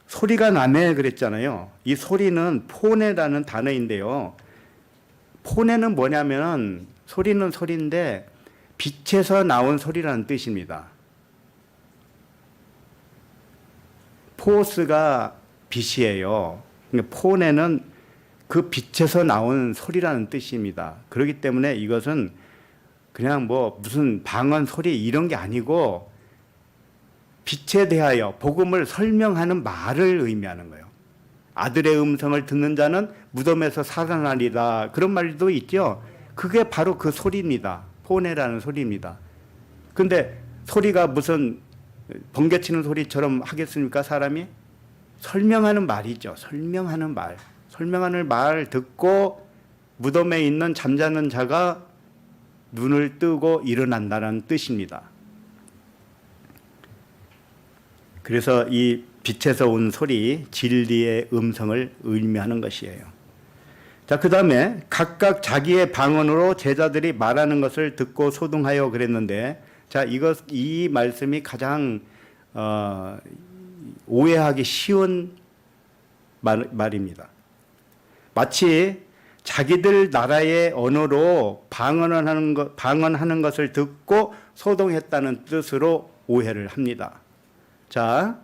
소리가 나매 그랬잖아요. 이 소리는 포네라는 단어인데요. 포네는 뭐냐면 소리는 소리인데 빛에서 나온 소리라는 뜻입니다. 포스가 빛이에요. 그러니까 포네는 그 빛에서 나온 소리라는 뜻입니다. 그렇기 때문에 이것은 그냥 뭐 무슨 방언 소리 이런 게 아니고 빛에 대하여 복음을 설명하는 말을 의미하는 거예요. 아들의 음성을 듣는 자는 무덤에서 살아나리라, 그런 말도 있죠. 그게 바로 그 소리입니다. 포네라는 소리입니다. 근데 소리가 무슨 번개치는 소리처럼 하겠습니까? 사람이? 설명하는 말이죠. 설명하는 말. 설명하는 말 듣고 무덤에 있는 잠자는 자가 눈을 뜨고 일어난다는 뜻입니다. 그래서 이 빛에서 온 소리, 진리의 음성을 의미하는 것이에요. 자, 그 다음에 각각 자기의 방언으로 제자들이 말하는 것을 듣고 소동하여 그랬는데, 자, 이 말씀이 가장 오해하기 쉬운 말입니다. 마치 자기들 나라의 언어로 방언하는 것을 듣고 소동했다는 뜻으로 오해를 합니다. 자,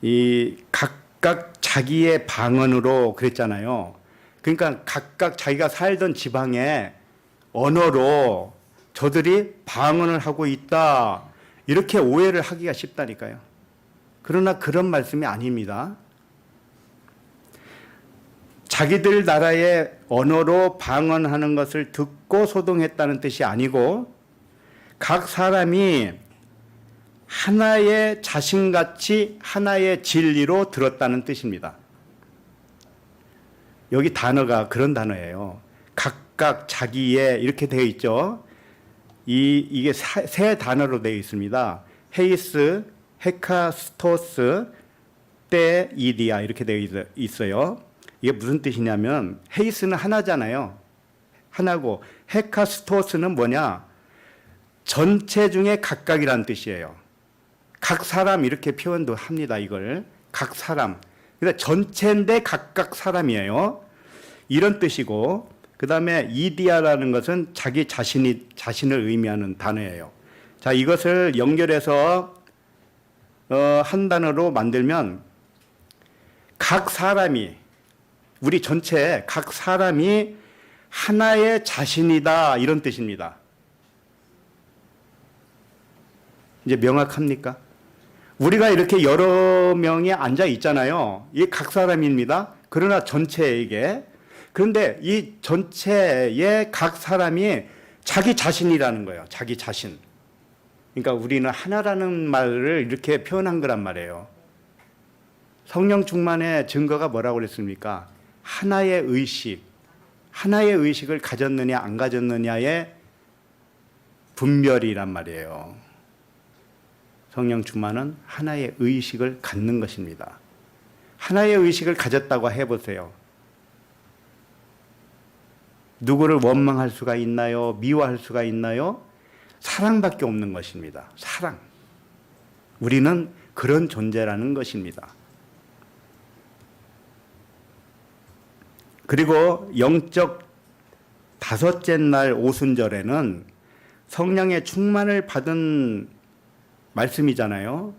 이 각각 자기의 방언으로 그랬잖아요. 그러니까 각각 자기가 살던 지방의 언어로 저들이 방언을 하고 있다, 이렇게 오해를 하기가 쉽다니까요. 그러나 그런 말씀이 아닙니다. 자기들 나라의 언어로 방언하는 것을 듣고 소동했다는 뜻이 아니고 각 사람이 하나의 자신같이 하나의 진리로 들었다는 뜻입니다. 여기 단어가 그런 단어예요. 각각 자기의 이렇게 되어 있죠. 이게 세 단어로 되어 있습니다. 헤이스, 헤카스토스, 테 이디아 이렇게 되어 있어요. 이게 무슨 뜻이냐면 헤이스는 하나잖아요. 하나고 헤카스토스는 뭐냐? 전체 중에 각각이라는 뜻이에요. 각 사람 이렇게 표현도 합니다. 이걸 각 사람. 그러니까 전체인데 각각 사람이에요. 이런 뜻이고, 그 다음에 이디아라는 것은 자기 자신을 의미하는 단어예요. 자, 이것을 연결해서 한 단어로 만들면 각 사람이, 우리 전체 각 사람이 하나의 자신이다, 이런 뜻입니다. 이제 명확합니까? 우리가 이렇게 여러 명이 앉아 있잖아요. 이게 각 사람입니다. 그러나 전체에게. 그런데 이 전체의 각 사람이 자기 자신이라는 거예요. 자기 자신. 그러니까 우리는 하나라는 말을 이렇게 표현한 거란 말이에요. 성령 충만의 증거가 뭐라고 그랬습니까? 하나의 의식. 하나의 의식을 가졌느냐 안 가졌느냐의 분별이란 말이에요. 성령 충만은 하나의 의식을 갖는 것입니다. 하나의 의식을 가졌다고 해보세요. 누구를 원망할 수가 있나요? 미워할 수가 있나요? 사랑밖에 없는 것입니다. 사랑. 우리는 그런 존재라는 것입니다. 그리고 영적 다섯째 날 오순절에는 성령의 충만을 받은 말씀이잖아요.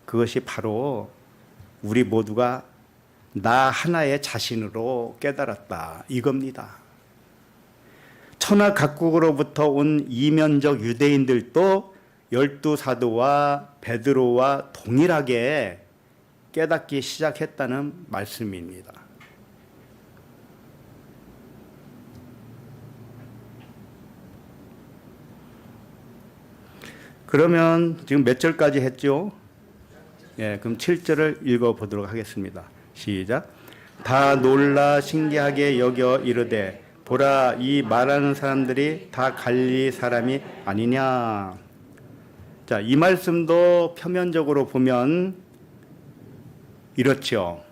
그것이 바로 우리 모두가 나 하나의 자신으로 깨달았다, 이겁니다. 천하 각국으로부터 온 이면적 유대인들도 12사도와 베드로와 동일하게 깨닫기 시작했다는 말씀입니다. 그러면 지금 몇 절까지 했죠? 예, 그럼 7절을 읽어보도록 하겠습니다. 시작. 다 놀라 신기하게 여겨 이르되 보라, 이 말하는 사람들이 다 갈릴리 사람이 아니냐. 자, 이 말씀도 표면적으로 보면 이렇죠.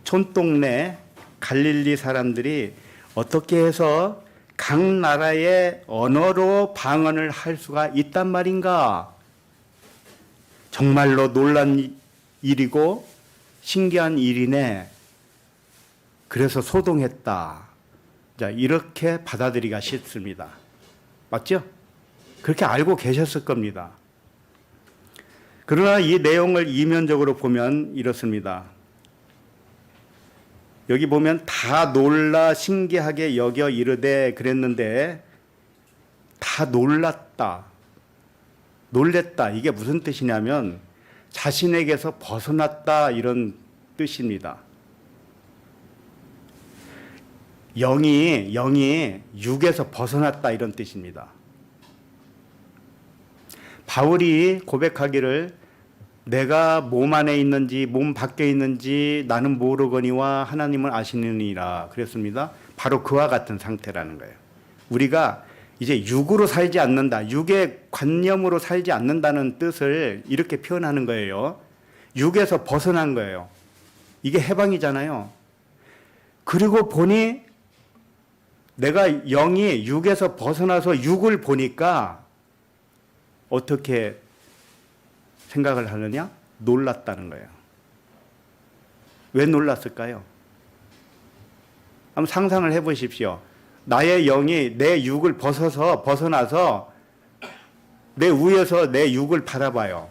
촌동네 갈릴리 사람들이 어떻게 해서 각 나라의 언어로 방언을 할 수가 있단 말인가? 정말로 놀란 일이고 신기한 일이네. 그래서 소동했다. 자, 이렇게 받아들이기가 쉽습니다. 맞죠? 그렇게 알고 계셨을 겁니다. 그러나 이 내용을 이면적으로 보면 이렇습니다. 여기 보면 다 놀라 신기하게 여겨 이르되 그랬는데 다 놀랐다. 놀랬다. 이게 무슨 뜻이냐면 자신에게서 벗어났다 이런 뜻입니다. 영이 육에서 벗어났다 이런 뜻입니다. 바울이 고백하기를 내가 몸 안에 있는지 몸 밖에 있는지 나는 모르거니와 하나님은 아시느니라 그랬습니다. 바로 그와 같은 상태라는 거예요. 우리가 이제 육으로 살지 않는다. 육의 관념으로 살지 않는다는 뜻을 이렇게 표현하는 거예요. 육에서 벗어난 거예요. 이게 해방이잖아요. 그리고 보니 내가 영이 육에서 벗어나서 육을 보니까 어떻게 생각을 하느냐? 놀랐다는 거예요. 왜 놀랐을까요? 한번 상상을 해보십시오. 나의 영이 내 육을 벗어나서 내 위에서 내 육을 바라봐요.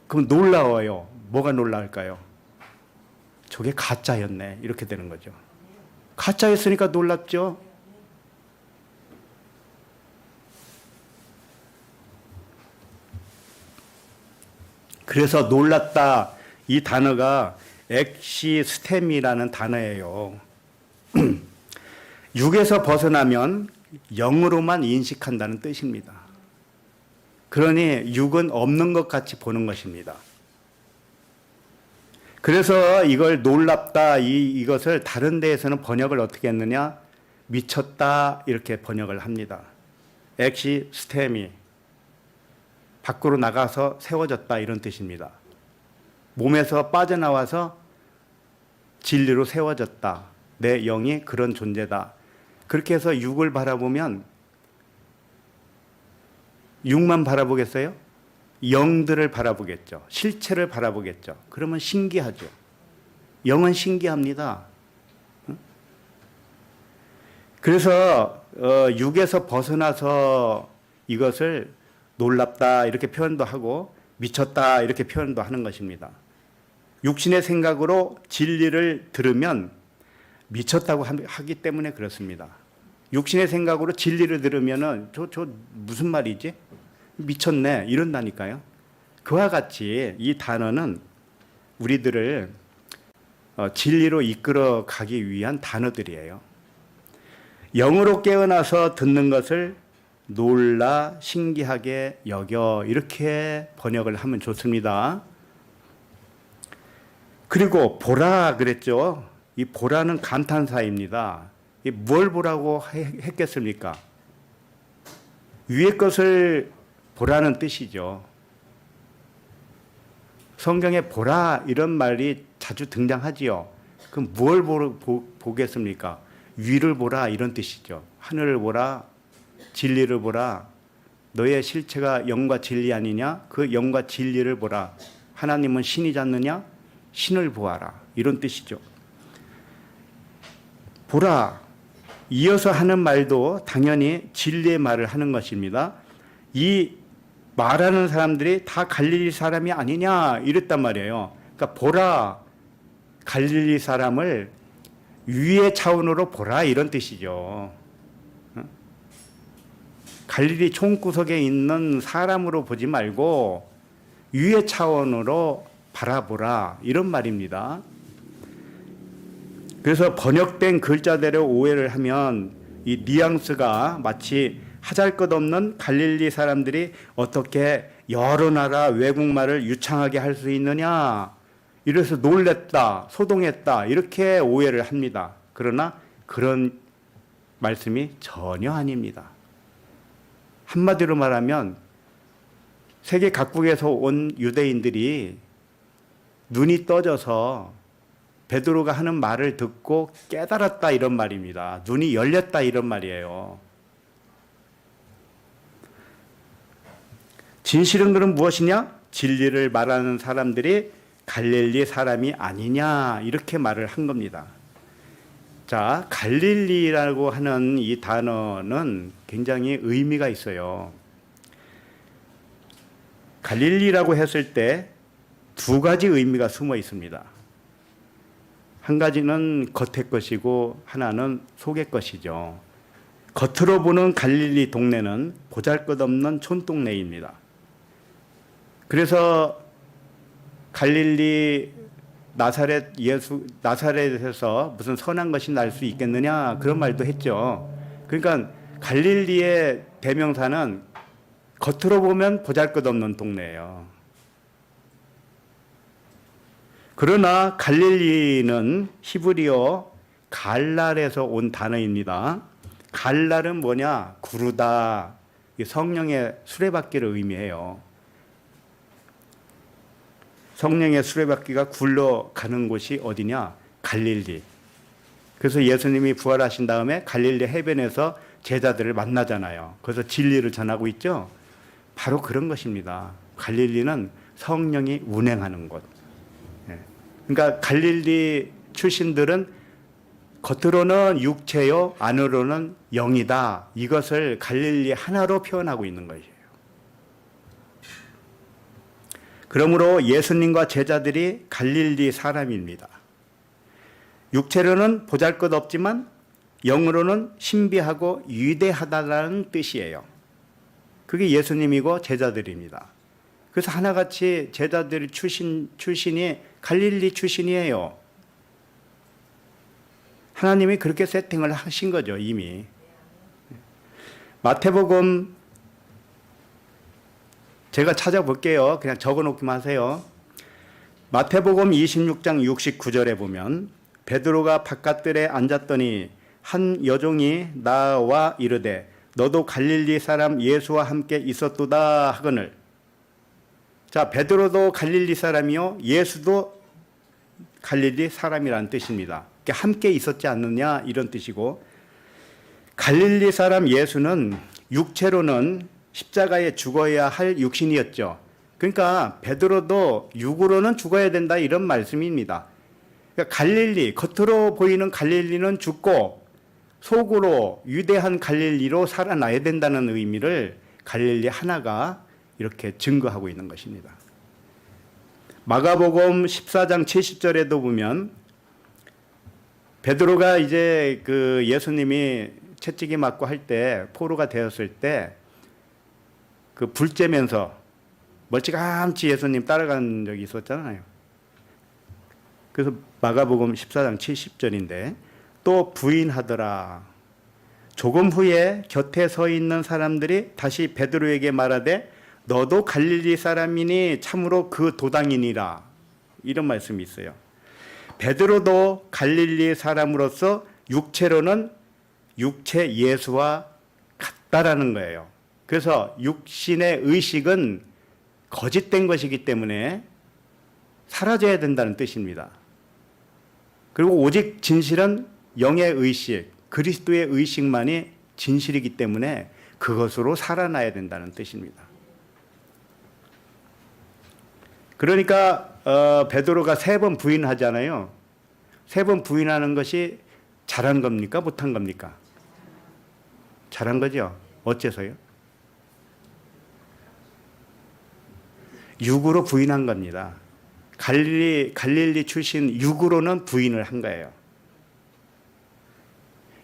그럼 놀라워요. 뭐가 놀랄까요? 저게 가짜였네. 이렇게 되는 거죠. 가짜였으니까 놀랍죠. 그래서 놀랐다. 이 단어가 엑시스템이라는 단어예요. 육에서 벗어나면 영으로만 인식한다는 뜻입니다. 그러니 육은 없는 것 같이 보는 것입니다. 그래서 이걸 놀랍다 이것을 다른 데에서는 번역을 어떻게 했느냐? 미쳤다 이렇게 번역을 합니다. 엑시스템이 밖으로 나가서 세워졌다 이런 뜻입니다. 몸에서 빠져나와서 진리로 세워졌다. 내 영이 그런 존재다. 그렇게 해서 육을 바라보면 육만 바라보겠어요? 영들을 바라보겠죠. 실체를 바라보겠죠. 그러면 신기하죠. 영은 신기합니다. 그래서 육에서 벗어나서 이것을 놀랍다 이렇게 표현도 하고 미쳤다 이렇게 표현도 하는 것입니다. 육신의 생각으로 진리를 들으면 미쳤다고 하기 때문에 그렇습니다. 육신의 생각으로 진리를 들으면은 저 무슨 말이지? 미쳤네 이런다니까요. 그와 같이 이 단어는 우리들을 진리로 이끌어 가기 위한 단어들이에요. 영으로 깨어나서 듣는 것을 놀라 신기하게 여겨 이렇게 번역을 하면 좋습니다. 그리고 보라 그랬죠. 이 보라는 감탄사입니다. 뭘 보라고 했겠습니까? 위의 것을 보라는 뜻이죠. 성경에 보라 이런 말이 자주 등장하지요. 그럼 뭘 보겠습니까? 위를 보라 이런 뜻이죠. 하늘을 보라, 진리를 보라. 너의 실체가 영과 진리 아니냐? 그 영과 진리를 보라. 하나님은 신이지 않느냐? 신을 보아라. 이런 뜻이죠. 보라. 이어서 하는 말도 당연히 진리의 말을 하는 것입니다. 이 말하는 사람들이 다 갈릴리 사람이 아니냐 이랬단 말이에요. 그러니까 보라. 갈릴리 사람을 위의 차원으로 보라 이런 뜻이죠. 갈릴리 총구석에 있는 사람으로 보지 말고 위의 차원으로 바라보라 이런 말입니다. 그래서 번역된 글자대로 오해를 하면 이 뉘앙스가 마치 하잘것없는 갈릴리 사람들이 어떻게 여러 나라 외국말을 유창하게 할 수 있느냐 이래서 놀랬다 소동했다 이렇게 오해를 합니다. 그러나 그런 말씀이 전혀 아닙니다. 한마디로 말하면 세계 각국에서 온 유대인들이 눈이 떠져서 베드로가 하는 말을 듣고 깨달았다 이런 말입니다. 눈이 열렸다 이런 말이에요. 진실은 그럼 무엇이냐? 진리를 말하는 사람들이 갈릴리 사람이 아니냐 이렇게 말을 한 겁니다. 자, 갈릴리라고 하는 이 단어는 굉장히 의미가 있어요. 갈릴리라고 했을 때 두 가지 의미가 숨어 있습니다. 한 가지는 겉의 것이고 하나는 속의 것이죠. 겉으로 보는 갈릴리 동네는 보잘것없는 촌동네입니다. 그래서 갈릴리 나사렛에서 무슨 선한 것이 날 수 있겠느냐 그런 말도 했죠. 그러니까 갈릴리의 대명사는 겉으로 보면 보잘것없는 동네예요. 그러나 갈릴리는 히브리어 갈랄에서 온 단어입니다. 갈랄은 뭐냐? 구르다. 성령의 수레바퀴를 의미해요. 성령의 수레바퀴가 굴러가는 곳이 어디냐? 갈릴리. 그래서 예수님이 부활하신 다음에 갈릴리 해변에서 제자들을 만나잖아요. 그래서 진리를 전하고 있죠. 바로 그런 것입니다. 갈릴리는 성령이 운행하는 곳. 그러니까 갈릴리 출신들은 겉으로는 육체요, 안으로는 영이다. 이것을 갈릴리 하나로 표현하고 있는 것이에요. 그러므로 예수님과 제자들이 갈릴리 사람입니다. 육체로는 보잘것없지만 영으로는 신비하고 위대하다라는 뜻이에요. 그게 예수님이고 제자들입니다. 그래서 하나같이 제자들 출신이 갈릴리 출신이에요. 하나님이 그렇게 세팅을 하신 거죠, 이미. 마태복음 제가 찾아볼게요. 그냥 적어놓기만 하세요. 마태복음 26장 69절에 보면 베드로가 바깥들에 앉았더니 한 여종이 나와 이르되 너도 갈릴리 사람 예수와 함께 있었도다 하거늘. 자, 베드로도 갈릴리 사람이요, 예수도 갈릴리 사람이라는 뜻입니다. 함께 있었지 않느냐 이런 뜻이고, 갈릴리 사람 예수는 육체로는 십자가에 죽어야 할 육신이었죠. 그러니까 베드로도 육으로는 죽어야 된다 이런 말씀입니다. 그러니까 갈릴리, 겉으로 보이는 갈릴리는 죽고 속으로 위대한 갈릴리로 살아나야 된다는 의미를 갈릴리 하나가 이렇게 증거하고 있는 것입니다. 마가복음 14장 70절에도 보면 베드로가 이제 그 예수님이 채찍이 맞고 할 때, 포로가 되었을 때 그 불 쬐면서 멀찌감치 예수님 따라간 적이 있었잖아요. 그래서 마가복음 14장 70절인데 또 부인하더라. 조금 후에 곁에 서 있는 사람들이 다시 베드로에게 말하되 너도 갈릴리 사람이니 참으로 그 도당이니라. 이런 말씀이 있어요. 베드로도 갈릴리 사람으로서 육체로는 육체 예수와 같다라는 거예요. 그래서 육신의 의식은 거짓된 것이기 때문에 사라져야 된다는 뜻입니다. 그리고 오직 진실은 영의 의식, 그리스도의 의식만이 진실이기 때문에 그것으로 살아나야 된다는 뜻입니다. 그러니까 베드로가 3번 부인하잖아요. 3번 부인하는 것이 잘한 겁니까? 못한 겁니까? 잘한 거죠. 어째서요? 육으로 부인한 겁니다. 갈릴리 출신 육으로는 부인을 한 거예요.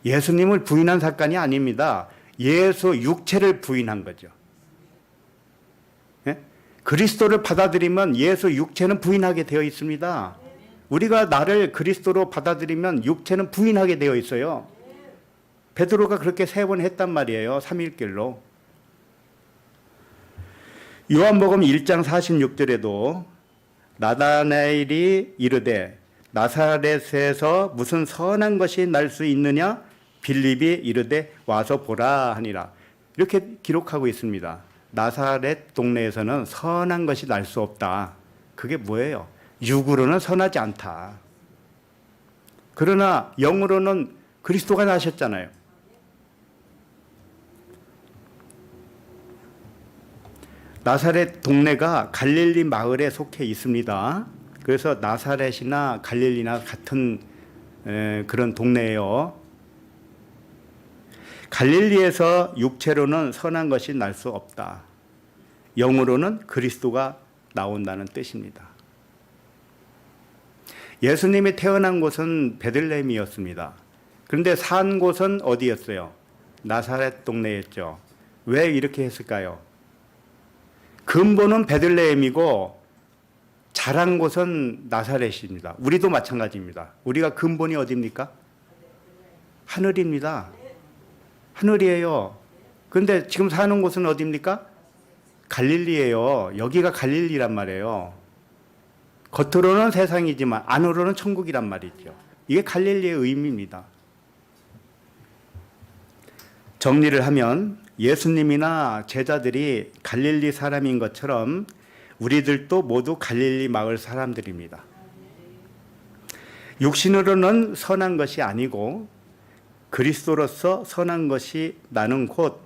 예수님을 부인한 사건이 아닙니다. 예수 육체를 부인한 거죠. 예? 그리스도를 받아들이면 예수 육체는 부인하게 되어 있습니다. 우리가 나를 그리스도로 받아들이면 육체는 부인하게 되어 있어요. 베드로가 그렇게 3번 했단 말이에요. 3일길로. 요한복음 1장 46절에도 나다나엘이 이르되 나사렛에서 무슨 선한 것이 날 수 있느냐? 빌립이 이르되 와서 보라 하니라. 이렇게 기록하고 있습니다. 나사렛 동네에서는 선한 것이 날 수 없다. 그게 뭐예요? 육으로는 선하지 않다. 그러나 영으로는 그리스도가 나셨잖아요. 나사렛 동네가 갈릴리 마을에 속해 있습니다. 그래서 나사렛이나 갈릴리나 같은 그런 동네예요. 갈릴리에서 육체로는 선한 것이 날 수 없다. 영으로는 그리스도가 나온다는 뜻입니다. 예수님이 태어난 곳은 베들레헴이었습니다. 그런데 산 곳은 어디였어요? 나사렛 동네였죠. 왜 이렇게 했을까요? 근본은 베들레헴이고 자란 곳은 나사렛입니다. 우리도 마찬가지입니다. 우리가 근본이 어디입니까? 하늘입니다. 하늘이에요. 그런데 지금 사는 곳은 어디입니까? 갈릴리예요. 여기가 갈릴리란 말이에요. 겉으로는 세상이지만 안으로는 천국이란 말이죠. 이게 갈릴리의 의미입니다. 정리를 하면 예수님이나 제자들이 갈릴리 사람인 것처럼 우리들도 모두 갈릴리 마을 사람들입니다. 육신으로는 선한 것이 아니고 그리스도로서 선한 것이 나는 곳,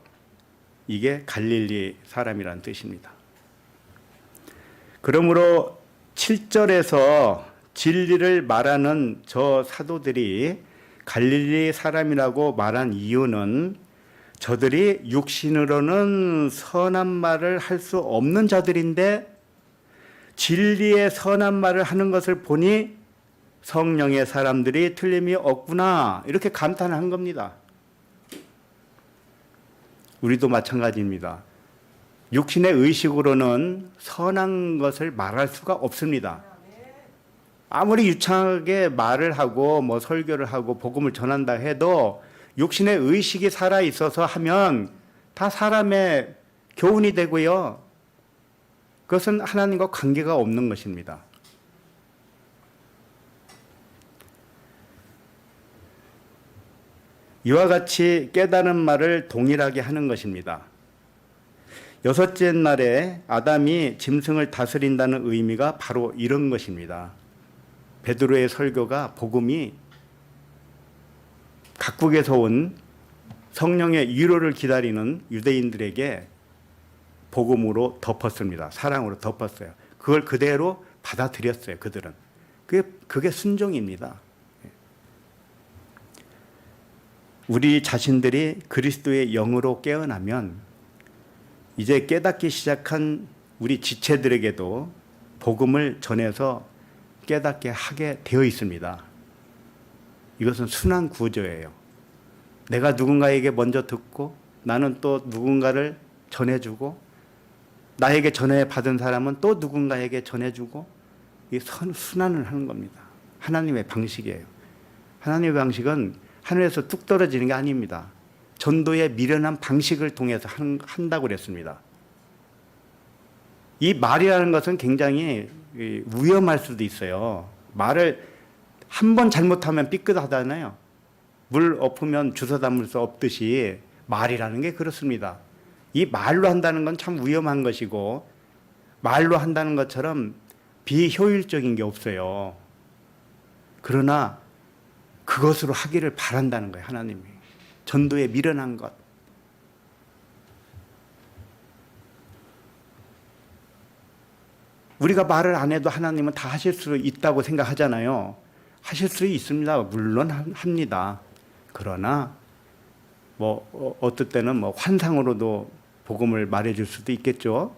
이게 갈릴리 사람이라는 뜻입니다. 그러므로 7절에서 진리를 말하는 저 사도들이 갈릴리 사람이라고 말한 이유는 저들이 육신으로는 선한 말을 할 수 없는 자들인데 진리의 선한 말을 하는 것을 보니 성령의 사람들이 틀림이 없구나, 이렇게 감탄한 겁니다. 우리도 마찬가지입니다. 육신의 의식으로는 선한 것을 말할 수가 없습니다. 아무리 유창하게 말을 하고 뭐 설교를 하고 복음을 전한다 해도 육신의 의식이 살아 있어서 하면 다 사람의 교훈이 되고요. 그것은 하나님과 관계가 없는 것입니다. 이와 같이 깨달은 말을 동일하게 하는 것입니다. 여섯째 날에 아담이 짐승을 다스린다는 의미가 바로 이런 것입니다. 베드로의 설교가, 복음이 각국에서 온 성령의 위로를 기다리는 유대인들에게 복음으로 덮었습니다. 사랑으로 덮었어요. 그걸 그대로 받아들였어요. 그들은. 그게 순종입니다. 우리 자신들이 그리스도의 영으로 깨어나면 이제 깨닫기 시작한 우리 지체들에게도 복음을 전해서 깨닫게 하게 되어 있습니다. 이것은 순환 구조예요. 내가 누군가에게 먼저 듣고 나는 또 누군가를 전해주고 나에게 전해받은 사람은 또 누군가에게 전해주고 이 순환을 하는 겁니다. 하나님의 방식이에요. 하나님의 방식은 하늘에서 뚝 떨어지는 게 아닙니다. 전도의 미련한 방식을 통해서 한다고 그랬습니다. 이 말이라는 것은 굉장히 위험할 수도 있어요. 말을 한 번 잘못하면 삐끗하잖아요. 물 엎으면 주워 담을 수 없듯이 말이라는 게 그렇습니다. 이 말로 한다는 건 참 위험한 것이고 말로 한다는 것처럼 비효율적인 게 없어요. 그러나 그것으로 하기를 바란다는 거예요. 하나님이. 전도에 미련한 것. 우리가 말을 안 해도 하나님은 다 하실 수 있다고 생각하잖아요. 하실 수 있습니다. 물론 합니다. 그러나 어떨 때는 환상으로도 복음을 말해줄 수도 있겠죠.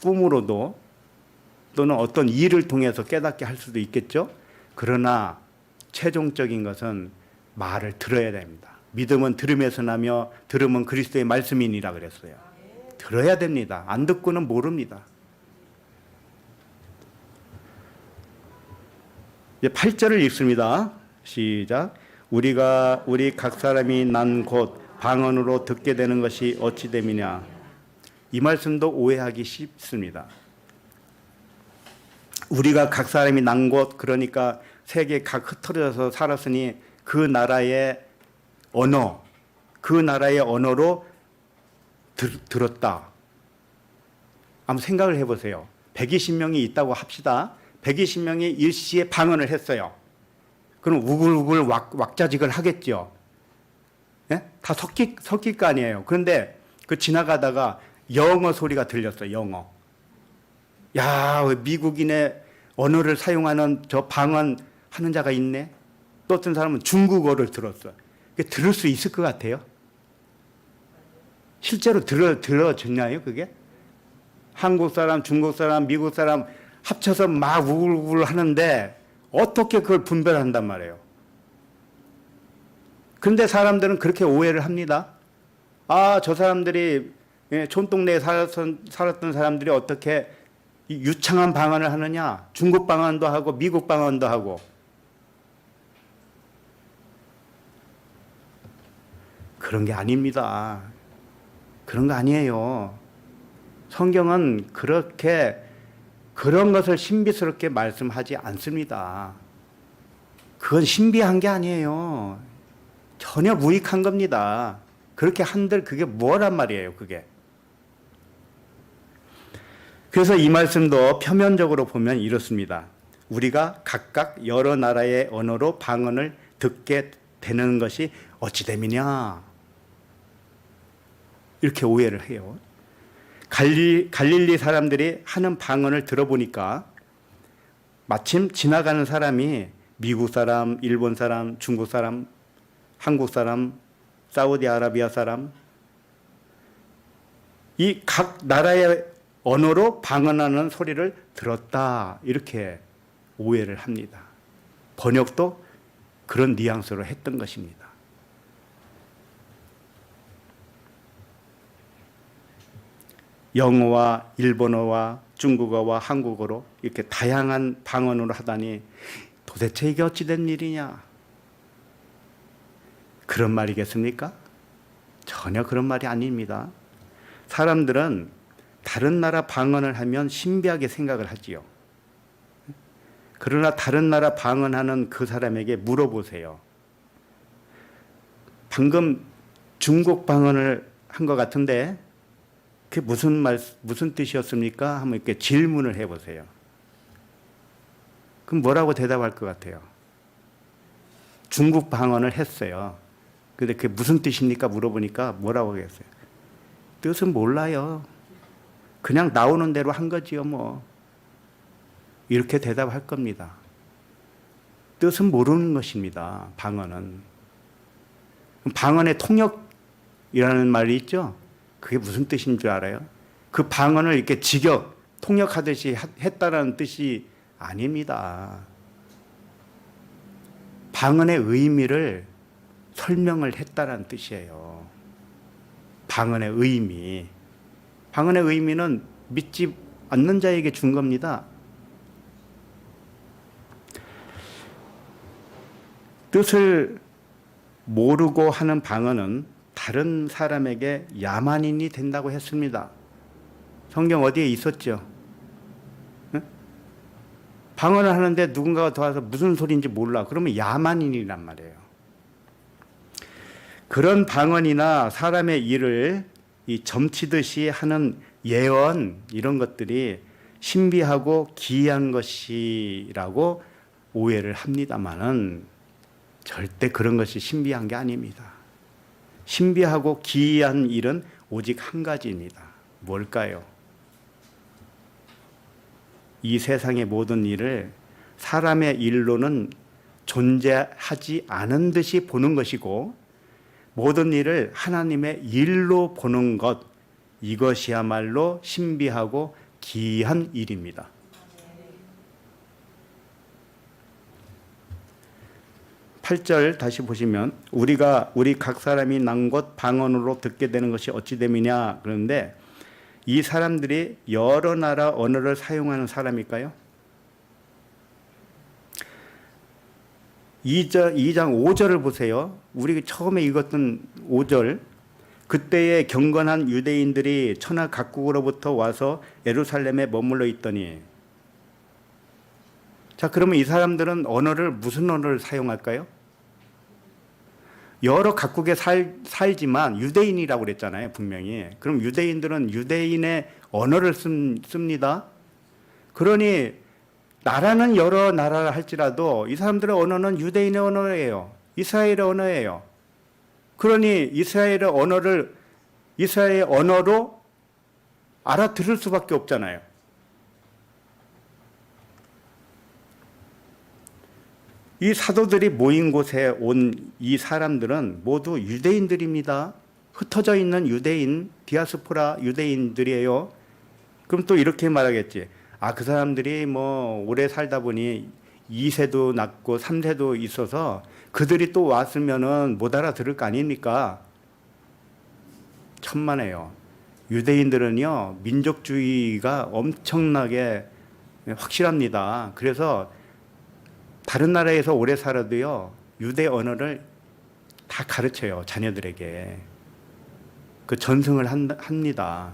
꿈으로도, 또는 어떤 일을 통해서 깨닫게 할 수도 있겠죠. 그러나 최종적인 것은 말을 들어야 됩니다. 믿음은 들음에서 나며 들음은 그리스도의 말씀이니라 그랬어요. 들어야 됩니다. 안 듣고는 모릅니다. 이제 8절을 읽습니다. 시작. 우리 각 사람이 난 곳 방언으로 듣게 되는 것이 어찌 됨이냐. 이 말씀도 오해하기 쉽습니다. 우리가 각 사람이 난 곳, 그러니까 세계 각 흩어져서 살았으니 그 나라의 언어로 들었다. 한번 생각을 해보세요. 120명이 있다고 합시다. 120명이 일시에 방언을 했어요. 그럼 우글우글 왁자지글 하겠죠. 예? 다 섞일 거 아니에요. 그런데 그 지나가다가 영어 소리가 들렸어요. 영어. 야, 미국인의 언어를 사용하는 저 방언 하는 자가 있네. 또 어떤 사람은 중국어를 들었어요. 들을 수 있을 것 같아요? 실제로 들어졌나요, 그게? 한국 사람, 중국 사람, 미국 사람 합쳐서 막 우글우글 하는데 어떻게 그걸 분별한단 말이에요. 그런데 사람들은 그렇게 오해를 합니다. 아, 저 사람들이 촌동네에 살았던 사람들이 어떻게 유창한 방언을 하느냐. 중국 방언도 하고 미국 방언도 하고. 그런 게 아닙니다. 그런 거 아니에요. 성경은 그렇게 그런 것을 신비스럽게 말씀하지 않습니다. 그건 신비한 게 아니에요. 전혀 무익한 겁니다. 그렇게 한들 그게 뭐란 말이에요, 그게. 그래서 이 말씀도 표면적으로 보면 이렇습니다. 우리가 각각 여러 나라의 언어로 방언을 듣게 되는 것이 어찌 됨이냐. 이렇게 오해를 해요. 갈릴리 사람들이 하는 방언을 들어보니까 마침 지나가는 사람이 미국 사람, 일본 사람, 중국 사람, 한국 사람, 사우디아라비아 사람, 이 각 나라의 언어로 방언하는 소리를 들었다. 이렇게 오해를 합니다. 번역도 그런 뉘앙스로 했던 것입니다. 영어와 일본어와 중국어와 한국어로 이렇게 다양한 방언으로 하다니 도대체 이게 어찌 된 일이냐? 그런 말이겠습니까? 전혀 그런 말이 아닙니다. 사람들은 다른 나라 방언을 하면 신비하게 생각을 하지요. 그러나 다른 나라 방언하는 그 사람에게 물어보세요. 방금 중국 방언을 한 것 같은데 그게 무슨 뜻이었습니까? 한번 이렇게 질문을 해보세요. 그럼 뭐라고 대답할 것 같아요? 중국 방언을 했어요. 근데 그게 무슨 뜻입니까? 물어보니까 뭐라고 하겠어요? 뜻은 몰라요. 그냥 나오는 대로 한 거지요, 뭐. 이렇게 대답할 겁니다. 뜻은 모르는 것입니다, 방언은. 방언의 통역이라는 말이 있죠? 그게 무슨 뜻인 줄 알아요? 그 방언을 이렇게 통역하듯이 했다라는 뜻이 아닙니다. 방언의 의미를 설명을 했다라는 뜻이에요. 방언의 의미. 방언의 의미는 믿지 않는 자에게 준 겁니다. 뜻을 모르고 하는 방언은 다른 사람에게 야만인이 된다고 했습니다. 성경 어디에 있었죠? 응? 방언을 하는데 누군가가 더 와서 무슨 소리인지 몰라. 그러면 야만인이란 말이에요. 그런 방언이나 사람의 일을 이 점치듯이 하는 예언 이런 것들이 신비하고 기이한 것이라고 오해를 합니다마는 절대 그런 것이 신비한 게 아닙니다. 신비하고 기이한 일은 오직 한 가지입니다. 뭘까요? 이 세상의 모든 일을 사람의 일로는 존재하지 않은 듯이 보는 것이고 모든 일을 하나님의 일로 보는 것, 이것이야말로 신비하고 기이한 일입니다. 팔 절 다시 보시면 우리 각 사람이 난 것 방언으로 듣게 되는 것이 어찌 됨이냐 그런데 이 사람들이 여러 나라 언어를 사용하는 사람일까요? 2장 5절을 보세요. 우리 처음에 읽었던 5절. 그때의 경건한 유대인들이 천하 각국으로부터 와서 예루살렘에 머물러 있더니. 자, 그러면 이 사람들은 무슨 언어를 사용할까요? 여러 각국에 살지만 유대인이라고 그랬잖아요, 분명히. 그럼 유대인들은 유대인의 언어를 씁니다. 그러니 나라는 여러 나라라 할지라도 이 사람들의 언어는 유대인의 언어예요. 이스라엘의 언어예요. 그러니 이스라엘의 언어로 알아들을 수밖에 없잖아요. 이 사도들이 모인 곳에 온 이 사람들은 모두 유대인들입니다. 흩어져 있는 유대인, 디아스포라 유대인들이에요. 그럼 또 이렇게 말하겠지. 그 사람들이 뭐 오래 살다 보니 2세도 낳고 3세도 있어서 그들이 또 왔으면은 못 알아들을 거 아닙니까? 천만에요. 유대인들은요, 민족주의가 엄청나게 확실합니다. 그래서 다른 나라에서 오래 살아도요, 유대 언어를 다 가르쳐요, 자녀들에게. 그 전승을 합니다.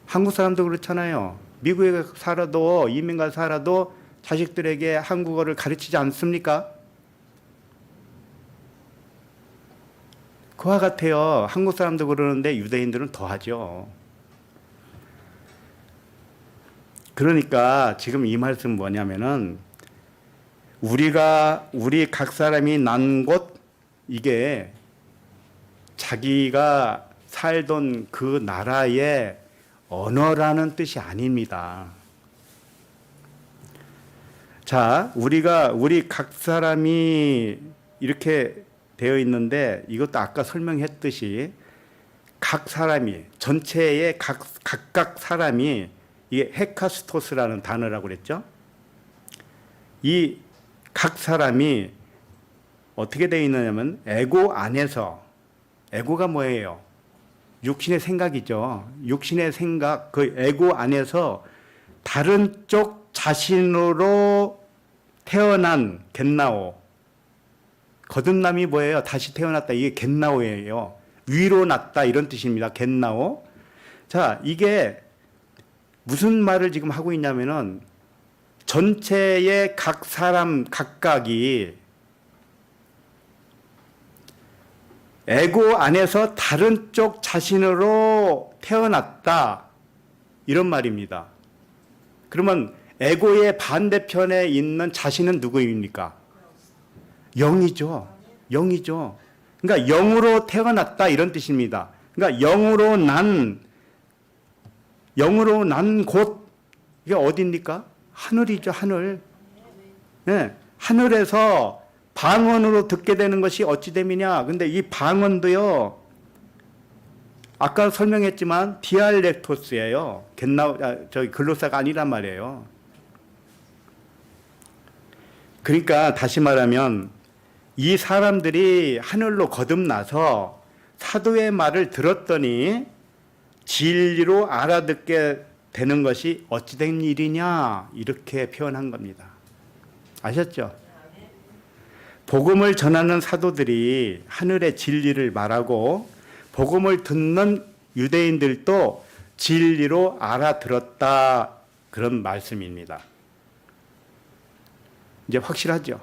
한국 사람도 그렇잖아요. 미국에 살아도, 이민가 살아도 자식들에게 한국어를 가르치지 않습니까? 그와 같아요. 한국 사람도 그러는데 유대인들은 더 하죠. 그러니까 지금 이 말씀 뭐냐면은 우리 각 사람이 난 곳, 이게 자기가 살던 그 나라의 언어라는 뜻이 아닙니다. 자, 우리 각 사람이 이렇게 되어 있는데 이것도 아까 설명했듯이 각 사람이, 전체의 각각 사람이, 이게 헤카스토스라는 단어라고 그랬죠. 이 각 사람이 어떻게 되어 있느냐면 에고 안에서, 에고가 뭐예요? 육신의 생각이죠. 육신의 생각, 그 에고 안에서 다른 쪽 자신으로 태어난 겟나오. 거듭남이 뭐예요? 다시 태어났다. 이게 겟나오예요. 위로 났다 이런 뜻입니다. 겟나오. 자, 이게 무슨 말을 지금 하고 있냐면은 전체의 각 사람 각각이 에고 안에서 다른 쪽 자신으로 태어났다 이런 말입니다. 그러면 에고의 반대편에 있는 자신은 누구입니까? 영이죠. 영이죠. 그러니까 영으로 태어났다 이런 뜻입니다. 그러니까 영으로 난 곳, 이게 어디입니까? 하늘이죠, 하늘. 네, 하늘에서 방언으로 듣게 되는 것이 어찌 됨이냐. 근데 이 방언도요, 아까 설명했지만 디알렉토스예요. 글로사가 아니란 말이에요. 그러니까 다시 말하면 이 사람들이 하늘로 거듭나서 사도의 말을 들었더니 진리로 알아듣게 되는 것이 어찌 된 일이냐, 이렇게 표현한 겁니다. 아셨죠? 복음을 전하는 사도들이 하늘의 진리를 말하고 복음을 듣는 유대인들도 진리로 알아들었다, 그런 말씀입니다. 이제 확실하죠?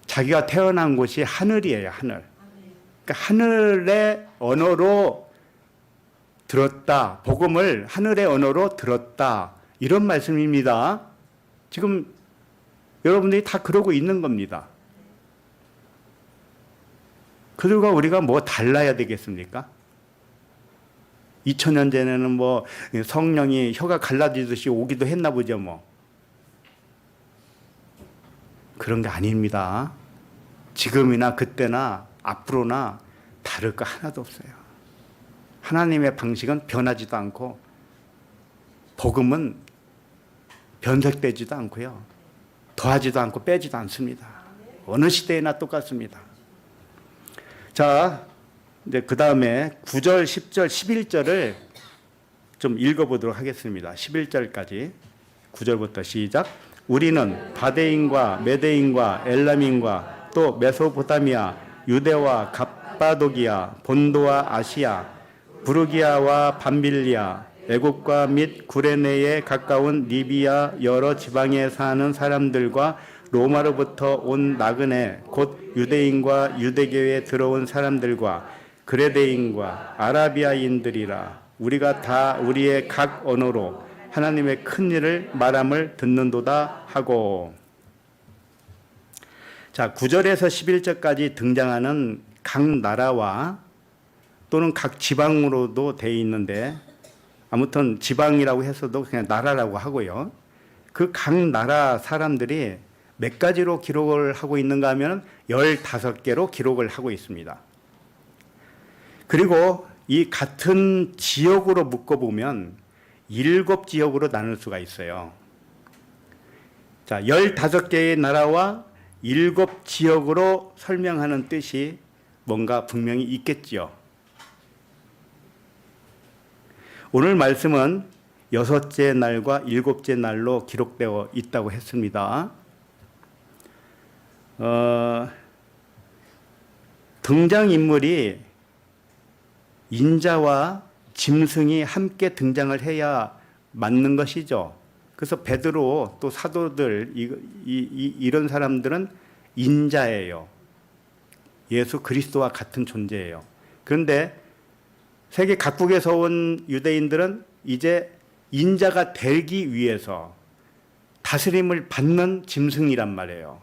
자기가 태어난 곳이 하늘이에요, 하늘. 그러니까 하늘의 언어로 들었다. 복음을 하늘의 언어로 들었다. 이런 말씀입니다. 지금 여러분들이 다 그러고 있는 겁니다. 그들과 우리가 뭐 달라야 되겠습니까? 2000년 전에는 뭐 성령이 혀가 갈라지듯이 오기도 했나 보죠, 뭐. 그런 게 아닙니다. 지금이나 그때나 앞으로나 다를 거 하나도 없어요. 하나님의 방식은 변하지도 않고 복음은 변색되지도 않고요. 더하지도 않고 빼지도 않습니다. 어느 시대에나 똑같습니다. 자, 이제 그 다음에 9절, 10절, 11절을 좀 읽어보도록 하겠습니다. 11절까지 9절부터 시작. 우리는 바데인과 메데인과 엘람인과 또 메소포타미아, 유대와 갑바도기아, 본도와 아시아, 부르기아와 밤빌리아, 애국과 및 구레네에 가까운 리비아 여러 지방에 사는 사람들과 로마로부터 온 나그네 곧 유대인과 유대교에 들어온 사람들과 그레데인과 아라비아인들이라. 우리가 다 우리의 각 언어로 하나님의 큰 일을 말함을 듣는도다 하고. 자, 9절에서 11절까지 등장하는 각 나라와 또는 각 지방으로도 되어 있는데, 아무튼 지방이라고 해서도 그냥 나라라고 하고요. 그 각 나라 사람들이 몇 가지로 기록을 하고 있는가 하면 15개로 기록을 하고 있습니다. 그리고 이 같은 지역으로 묶어보면 7지역으로 나눌 수가 있어요. 자, 15개의 나라와 7지역으로 설명하는 뜻이 뭔가 분명히 있겠지요. 오늘 말씀은 6째 날과 7째 날로 기록되어 있다고 했습니다. 등장인물이 인자와 짐승이 함께 등장을 해야 맞는 것이죠. 그래서 베드로 또 사도들 이런 사람들은 인자예요. 예수 그리스도와 같은 존재예요. 그런데 세계 각국에서 온 유대인들은 이제 인자가 되기 위해서 다스림을 받는 짐승이란 말이에요.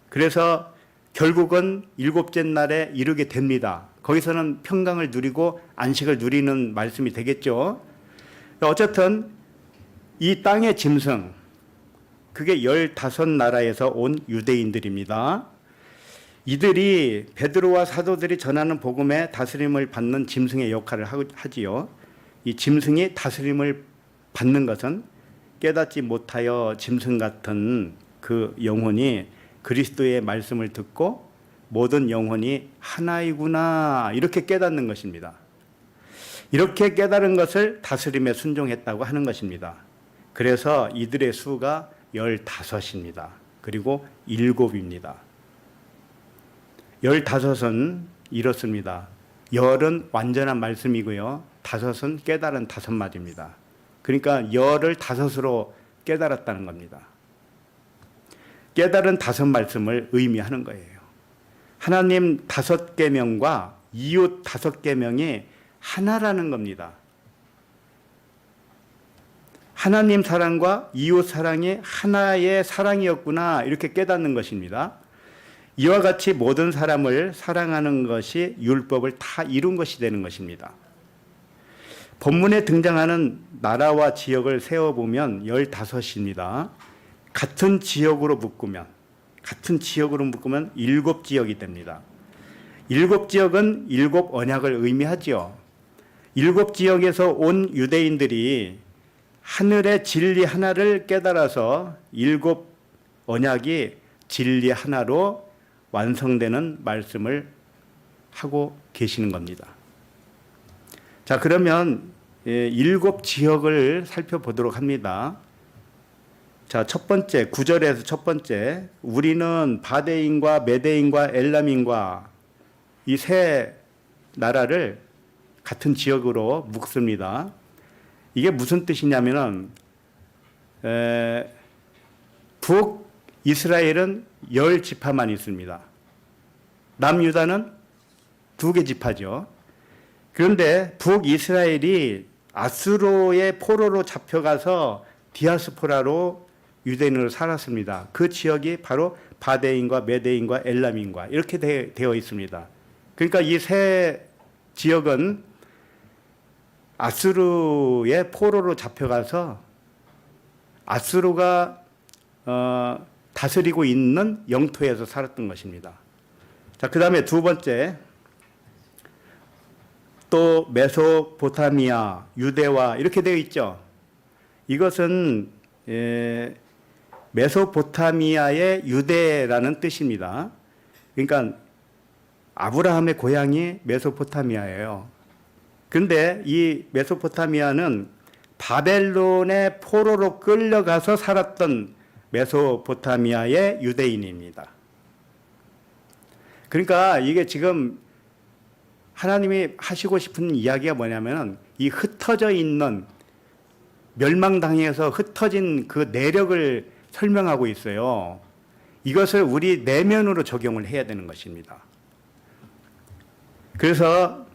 그래서 결국은 7째 날에 이르게 됩니다. 거기서는 평강을 누리고 안식을 누리는 말씀이 되겠죠. 어쨌든 이 땅의 짐승, 그게 15나라에서 온 유대인들입니다. 이들이 베드로와 사도들이 전하는 복음에 다스림을 받는 짐승의 역할을 하지요. 이 짐승이 다스림을 받는 것은 깨닫지 못하여 짐승 같은 그 영혼이 그리스도의 말씀을 듣고 모든 영혼이 하나이구나 이렇게 깨닫는 것입니다. 이렇게 깨달은 것을 다스림에 순종했다고 하는 것입니다. 그래서 이들의 수가 15입니다. 그리고 7입니다. 15은 이렇습니다. 10은 완전한 말씀이고요. 5은 깨달은 5마디입니다. 그러니까 10을 5으로 깨달았다는 겁니다. 깨달은 5말씀을 의미하는 거예요. 하나님 5계명과 이웃 5계명이 하나라는 겁니다. 하나님 사랑과 이웃 사랑이 하나의 사랑이었구나 이렇게 깨닫는 것입니다. 이와 같이 모든 사람을 사랑하는 것이 율법을 다 이룬 것이 되는 것입니다. 본문에 등장하는 나라와 지역을 세어보면 15입니다. 같은 지역으로 묶으면 7지역이 됩니다. 7지역은 7 언약을 의미하지요. 7지역에서 온 유대인들이 하늘의 진리 하나를 깨달아서 7 언약이 진리 하나로 완성되는 말씀을 하고 계시는 겁니다. 자, 그러면 7지역을 살펴보도록 합니다. 자, 첫 번째, 9절에서 첫 번째, 우리는 바데인과 메데인과 엘람인과 이 세 나라를 같은 지역으로 묶습니다. 이게 무슨 뜻이냐면은, 북이스라엘은 10지파만 있습니다. 남유다는 2개 지파죠. 그런데 북이스라엘이 아수르의 포로로 잡혀가서 디아스포라로 유대인으로 살았습니다. 그 지역이 바로 바데인과 메데인과 엘람인과 이렇게 되어 있습니다. 그러니까 이 세 지역은 아수르의 포로로 잡혀가서 아수르가 다스리고 있는 영토에서 살았던 것입니다. 자, 그 다음에 두 번째, 또 메소포타미아, 유대와 이렇게 되어 있죠. 이것은 메소포타미아의 유대라는 뜻입니다. 그러니까 아브라함의 고향이 메소포타미아예요. 그런데 이 메소포타미아는 바벨론의 포로로 끌려가서 살았던 메소포타미아의 유대인입니다. 그러니까 이게 지금 하나님이 하시고 싶은 이야기가 뭐냐면 이 흩어져 있는 멸망당해서 흩어진 그 내력을 설명하고 있어요. 이것을 우리 내면으로 적용을 해야 되는 것입니다. 그래서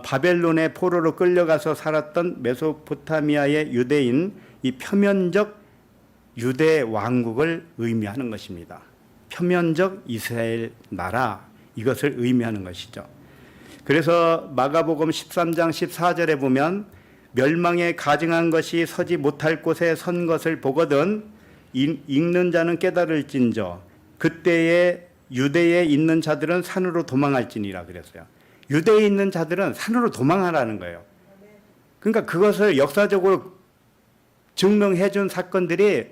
바벨론의 포로로 끌려가서 살았던 메소포타미아의 유대인 이 표면적 유대 왕국을 의미하는 것입니다. 표면적 이스라엘 나라, 이것을 의미하는 것이죠. 그래서 마가복음 13장 14절에 보면 멸망에 가증한 것이 서지 못할 곳에 선 것을 보거든 읽는 자는 깨달을진저 그때에 유대에 있는 자들은 산으로 도망할지니라 그랬어요. 유대에 있는 자들은 산으로 도망하라는 거예요. 그러니까 그것을 역사적으로 증명해 준 사건들이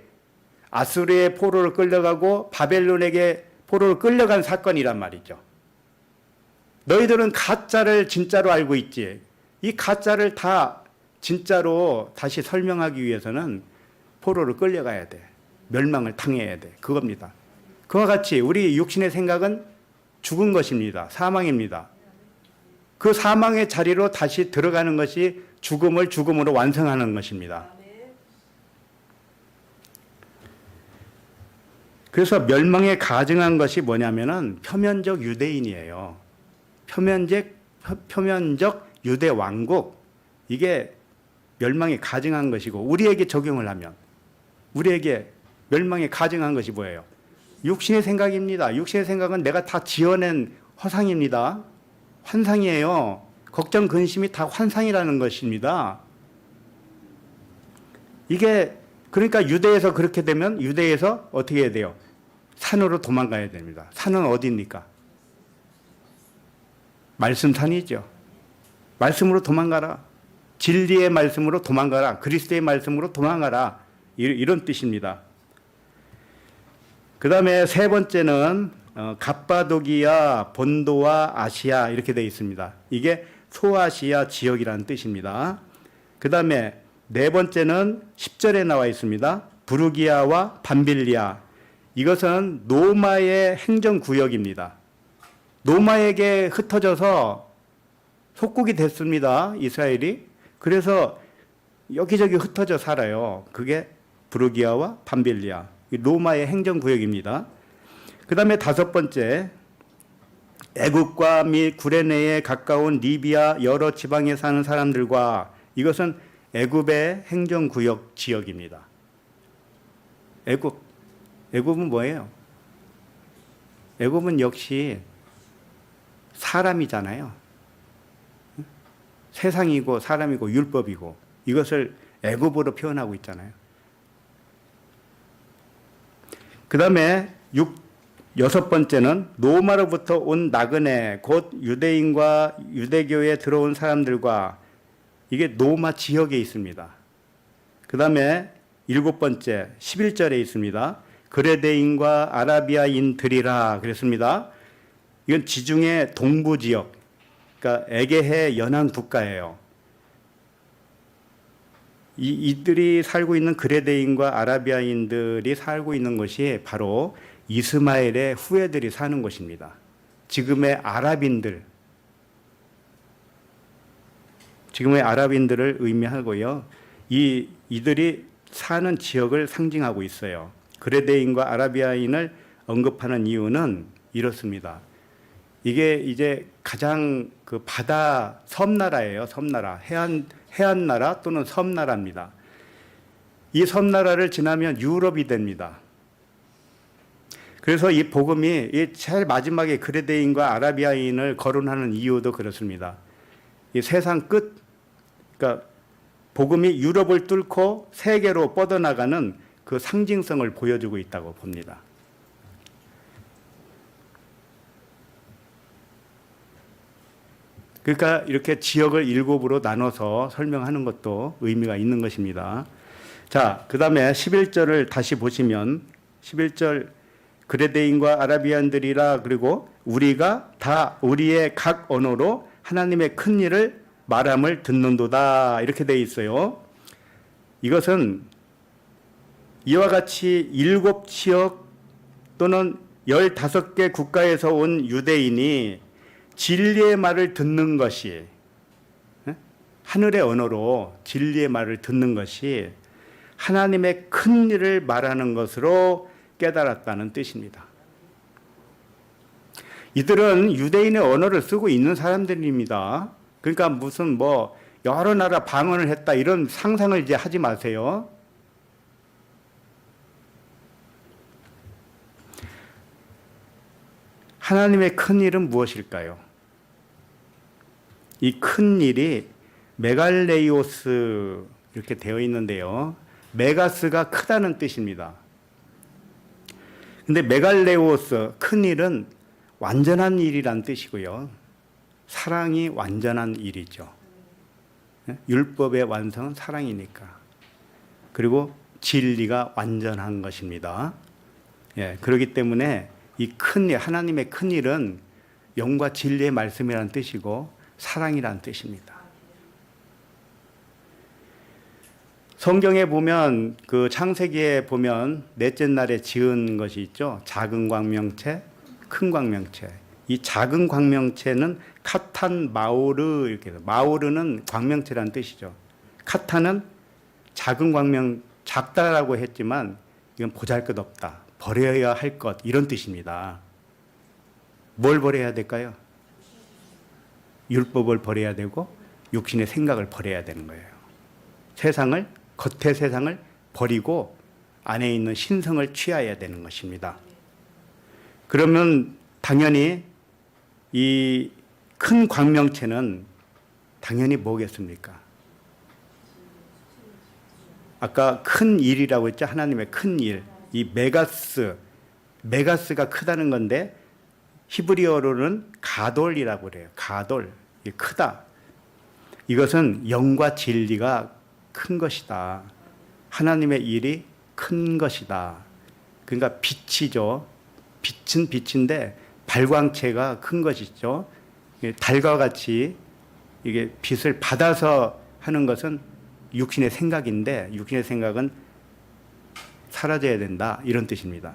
아수르의 포로를 끌려가고 바벨론에게 포로를 끌려간 사건이란 말이죠. 너희들은 가짜를 진짜로 알고 있지. 이 가짜를 다 진짜로 다시 설명하기 위해서는 포로를 끌려가야 돼. 멸망을 당해야 돼. 그겁니다. 그와 같이 우리 육신의 생각은 죽은 것입니다. 사망입니다. 그 사망의 자리로 다시 들어가는 것이 죽음을 죽음으로 완성하는 것입니다. 그래서 멸망에 가증한 것이 뭐냐면은 표면적 유대인이에요. 표면적 유대 왕국. 이게 멸망에 가증한 것이고 우리에게 적용을 하면 우리에게 멸망에 가증한 것이 뭐예요? 육신의 생각입니다. 육신의 생각은 내가 다 지어낸 허상입니다. 환상이에요. 걱정, 근심이 다 환상이라는 것입니다. 이게 그러니까 유대에서 그렇게 되면 유대에서 어떻게 해야 돼요? 산으로 도망가야 됩니다. 산은 어디입니까? 말씀산이죠. 말씀으로 도망가라. 진리의 말씀으로 도망가라. 그리스도의 말씀으로 도망가라. 이런 뜻입니다. 그 다음에 세 번째는 갑바도기아, 본도와 아시아 이렇게 되어 있습니다. 이게 소아시아 지역이라는 뜻입니다. 그 다음에 네 번째는 10절에 나와 있습니다. 부르기아와 밤빌리아. 이것은 로마의 행정구역입니다. 로마에게 흩어져서 속국이 됐습니다. 이스라엘이. 그래서 여기저기 흩어져 살아요. 그게 부르기아와 밤빌리아. 로마의 행정구역입니다. 그 다음에 다섯 번째, 애국과 및 구레네에 가까운 리비아 여러 지방에 사는 사람들과 이것은 애굽의 행정구역 지역입니다. 애굽은 뭐예요? 애굽은 역시 사람이잖아요. 세상이고 사람이고 율법이고 이것을 애굽으로 표현하고 있잖아요. 그 다음에 여섯 번째는 로마로부터 온 나그네 곧 유대인과 유대교에 들어온 사람들과 이게 로마 지역에 있습니다. 그 다음에 일곱 번째 11절에 있습니다. 그레데인과 아라비아인들이라 그랬습니다. 이건 지중해 동부 지역, 그러니까 에게해 연안 국가예요. 이들이 살고 있는 그레데인과 아라비아인들이 살고 있는 것이 바로 이스마엘의 후예들이 사는 곳입니다. 지금의 아랍인들을 의미하고요. 이들이 사는 지역을 상징하고 있어요. 그레데인과 아라비아인을 언급하는 이유는 이렇습니다. 이게 이제 가장 그 바다 섬나라예요. 섬나라. 해안나라 또는 섬나라입니다. 이 섬나라를 지나면 유럽이 됩니다. 그래서 이 복음이 이 제일 마지막에 그레데인과 아라비아인을 거론하는 이유도 그렇습니다. 이 세상 끝, 그러니까 복음이 유럽을 뚫고 세계로 뻗어나가는 그 상징성을 보여주고 있다고 봅니다. 그러니까 이렇게 지역을 일곱으로 나눠서 설명하는 것도 의미가 있는 것입니다. 자, 그 다음에 11절을 다시 보시면 11절 그레데인과 아라비안들이라 그리고 우리가 다 우리의 각 언어로 하나님의 큰 일을 말함을 듣는도다 이렇게 되어 있어요. 이것은 이와 같이 7지역 또는 15개 국가에서 온 유대인이 진리의 말을 듣는 것이 하늘의 언어로 진리의 말을 듣는 것이 하나님의 큰 일을 말하는 것으로 깨달았다는 뜻입니다. 이들은 유대인의 언어를 쓰고 있는 사람들입니다. 그러니까 무슨 여러 나라 방언을 했다 이런 상상을 이제 하지 마세요. 하나님의 큰 일은 무엇일까요? 이 큰 일이 메갈레이오스 이렇게 되어 있는데요. 메가스가 크다는 뜻입니다. 근데 메갈레오스, 큰 일은 완전한 일이란 뜻이고요. 사랑이 완전한 일이죠. 율법의 완성은 사랑이니까. 그리고 진리가 완전한 것입니다. 예, 그렇기 때문에 이 큰 일, 하나님의 큰 일은 영과 진리의 말씀이라는 뜻이고 사랑이라는 뜻입니다. 성경에 보면 그 창세기에 보면 넷째 날에 지은 것이 있죠. 작은 광명체, 큰 광명체. 이 작은 광명체는 카탄 마오르 이렇게 해서 마오르는 광명체라는 뜻이죠. 카탄은 작은 광명 작다라고 했지만 이건 보잘것없다. 버려야 할 것 이런 뜻입니다. 뭘 버려야 될까요? 율법을 버려야 되고 육신의 생각을 버려야 되는 거예요. 세상을 겉의 세상을 버리고 안에 있는 신성을 취하여야 되는 것입니다. 그러면 당연히 이 큰 광명체는 당연히 뭐겠습니까? 아까 큰 일이라고 했죠. 하나님의 큰 일. 이 메가스가 크다는 건데 히브리어로는 가돌이라고 그래요. 가돌. 이게 크다. 이것은 영과 진리가 큰 것이다. 하나님의 일이 큰 것이다. 그러니까 빛이죠. 빛은 빛인데 발광체가 큰 것이죠. 달과 같이 이게 빛을 받아서 하는 것은 육신의 생각인데 육신의 생각은 사라져야 된다. 이런 뜻입니다.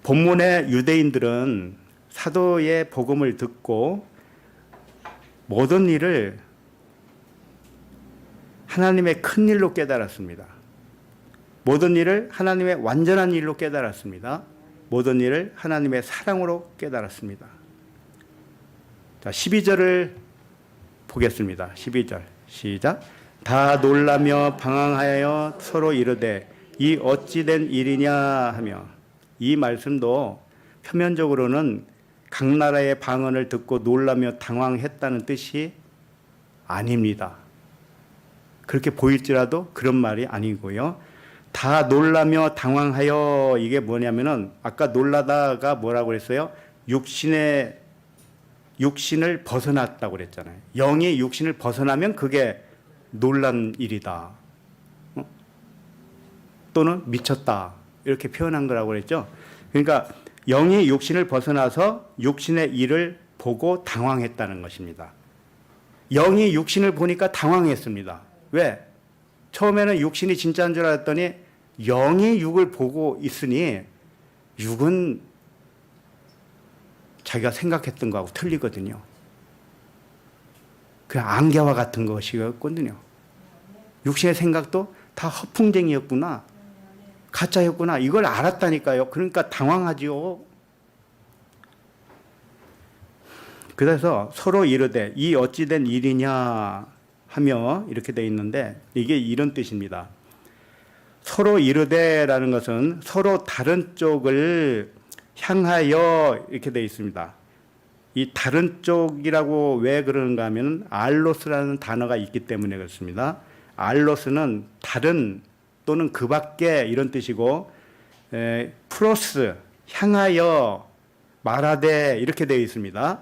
본문의 유대인들은 사도의 복음을 듣고 모든 일을 하나님의 큰 일로 깨달았습니다. 모든 일을 하나님의 완전한 일로 깨달았습니다. 모든 일을 하나님의 사랑으로 깨달았습니다. 자, 12절을 보겠습니다. 12절 시작. 다 놀라며 방황하여 서로 이르되 이 어찌된 일이냐 하며, 이 말씀도 표면적으로는 각 나라의 방언을 듣고 놀라며 당황했다는 뜻이 아닙니다. 그렇게 보일지라도 그런 말이 아니고요. 다 놀라며 당황하여, 이게 뭐냐면은 아까 놀라다가 뭐라고 그랬어요? 육신을 벗어났다고 그랬잖아요. 영이 육신을 벗어나면 그게 놀란 일이다. 또는 미쳤다. 이렇게 표현한 거라고 그랬죠. 그러니까 영이 육신을 벗어나서 육신의 일을 보고 당황했다는 것입니다. 영이 육신을 보니까 당황했습니다. 왜? 처음에는 육신이 진짜인 줄 알았더니 영이 육을 보고 있으니 육은 자기가 생각했던 거하고 틀리거든요. 그냥 안개와 같은 것이었거든요. 육신의 생각도 다 허풍쟁이였구나. 가짜였구나. 이걸 알았다니까요. 그러니까 당황하지요. 그래서 서로 이르되 이 어찌된 일이냐 하며 이렇게 돼 있는데 이게 이런 뜻입니다. 서로 이르되라는 것은 서로 다른 쪽을 향하여 이렇게 돼 있습니다. 이 다른 쪽이라고 왜 그러는가 하면 알로스라는 단어가 있기 때문에 그렇습니다. 알로스는 다른 또는 그 밖에 이런 뜻이고, 프로스 향하여 말하되 이렇게 되어 있습니다.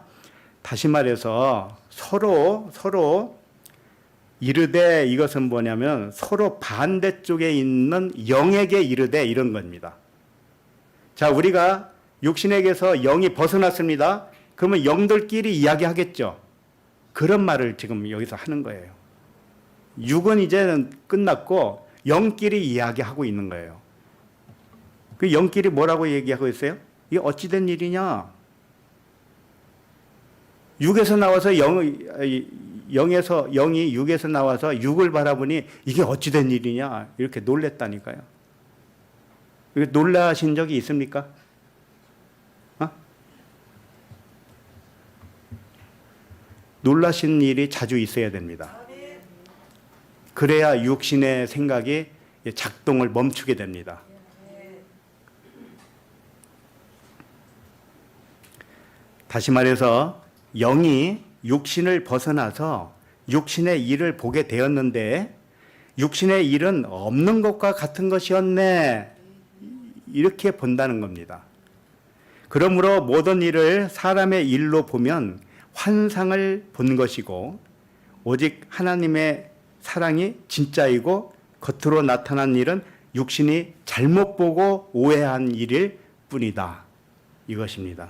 다시 말해서 서로 이르되, 이것은 뭐냐면 서로 반대쪽에 있는 영에게 이르되 이런 겁니다. 자, 우리가 육신에게서 영이 벗어났습니다. 그러면 영들끼리 이야기하겠죠. 그런 말을 지금 여기서 하는 거예요. 육은 이제는 끝났고 영끼리 이야기하고 있는 거예요. 그 영끼리 뭐라고 얘기하고 있어요? 이게 어찌된 일이냐? 육에서 나와서 영이 육에서 나와서 육을 바라보니 이게 어찌된 일이냐? 이렇게 놀랬다니까요. 놀라신 적이 있습니까? 놀라신 일이 자주 있어야 됩니다. 그래야 육신의 생각이 작동을 멈추게 됩니다. 다시 말해서 영이 육신을 벗어나서 육신의 일을 보게 되었는데 육신의 일은 없는 것과 같은 것이었네. 이렇게 본다는 겁니다. 그러므로 모든 일을 사람의 일로 보면 환상을 본 것이고 오직 하나님의 사랑이 진짜이고 겉으로 나타난 일은 육신이 잘못 보고 오해한 일일 뿐이다. 이것입니다.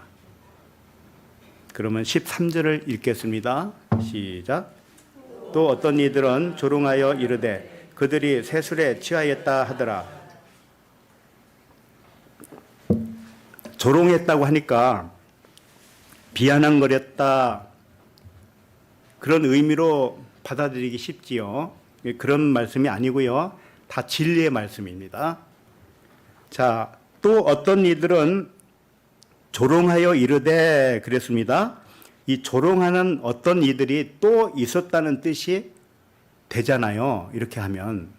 그러면 13절을 읽겠습니다. 시작. 또 어떤 이들은 조롱하여 이르되 그들이 세술에 취하였다 하더라. 조롱했다고 하니까 비아냥거렸다 그런 의미로 받아들이기 쉽지요. 그런 말씀이 아니고요. 다 진리의 말씀입니다. 자, 또 어떤 이들은 조롱하여 이르되 그랬습니다. 이 조롱하는 어떤 이들이 또 있었다는 뜻이 되잖아요. 이렇게 하면.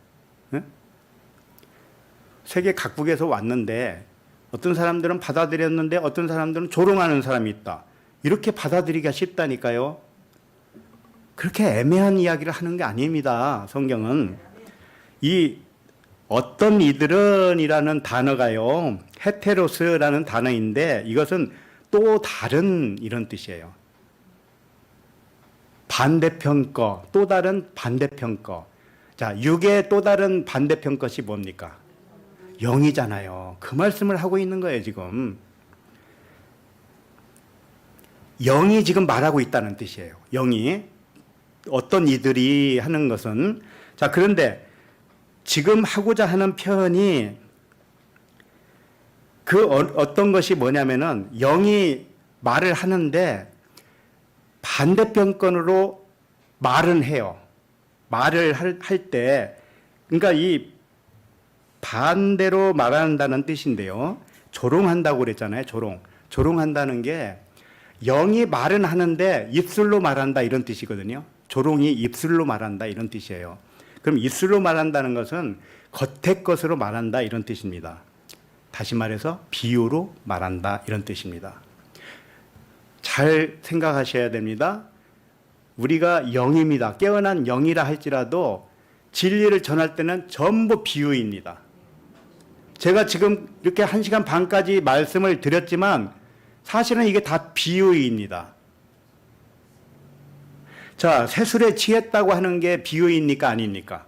세계 각국에서 왔는데 어떤 사람들은 받아들였는데 어떤 사람들은 조롱하는 사람이 있다. 이렇게 받아들이기가 쉽다니까요. 그렇게 애매한 이야기를 하는 게 아닙니다. 성경은. 이 어떤 이들은 이라는 단어가요. 헤테로스라는 단어인데 이것은 또 다른 이런 뜻이에요. 반대편 거, 또 다른 반대편 거. 자, 육의 또 다른 반대편 것이 뭡니까? 영이잖아요. 그 말씀을 하고 있는 거예요, 지금. 영이 지금 말하고 있다는 뜻이에요. 영이. 어떤 이들이 하는 것은. 자, 그런데 지금 하고자 하는 표현이 그 어떤 것이 뭐냐면은 영이 말을 하는데 반대편권으로 말은 해요. 말을 할 때, 그러니까 이 반대로 말한다는 뜻인데요. 조롱한다고 그랬잖아요. 조롱한다는 게 영이 말은 하는데 입술로 말한다 이런 뜻이거든요. 조롱이 입술로 말한다 이런 뜻이에요. 그럼 입술로 말한다는 것은 겉의 것으로 말한다 이런 뜻입니다. 다시 말해서 비유로 말한다 이런 뜻입니다. 잘 생각하셔야 됩니다. 우리가 영입니다. 깨어난 영이라 할지라도 진리를 전할 때는 전부 비유입니다. 제가 지금 이렇게 1시간 반까지 말씀을 드렸지만 사실은 이게 다 비유입니다. 자, 세술에 취했다고 하는 게 비유입니까? 아닙니까?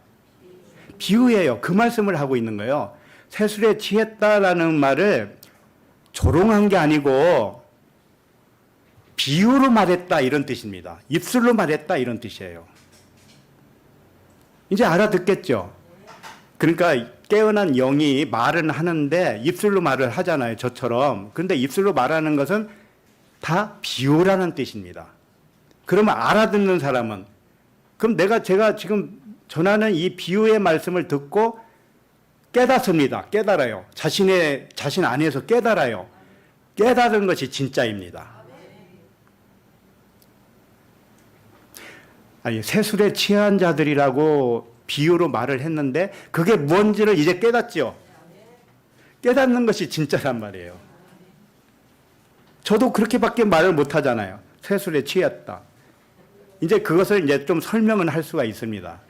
비유예요. 그 말씀을 하고 있는 거예요. 세술에 취했다라는 말을 조롱한 게 아니고 비유로 말했다 이런 뜻입니다. 입술로 말했다 이런 뜻이에요. 이제 알아듣겠죠? 그러니까 깨어난 영이 말은 하는데 입술로 말을 하잖아요. 저처럼. 그런데 입술로 말하는 것은 다 비유라는 뜻입니다. 그러면 알아듣는 사람은 그럼 제가 지금 전하는 이 비유의 말씀을 듣고 깨닫습니다. 깨달아요. 자신 안에서 깨달아요. 깨달은 것이 진짜입니다. 아니, 세술에 취한 자들이라고 비유로 말을 했는데 그게 뭔지를 이제 깨닫죠. 깨닫는 것이 진짜란 말이에요. 저도 그렇게밖에 말을 못 하잖아요. 세술에 취했다. 이제 그것을 이제 좀 설명은 할 수가 있습니다.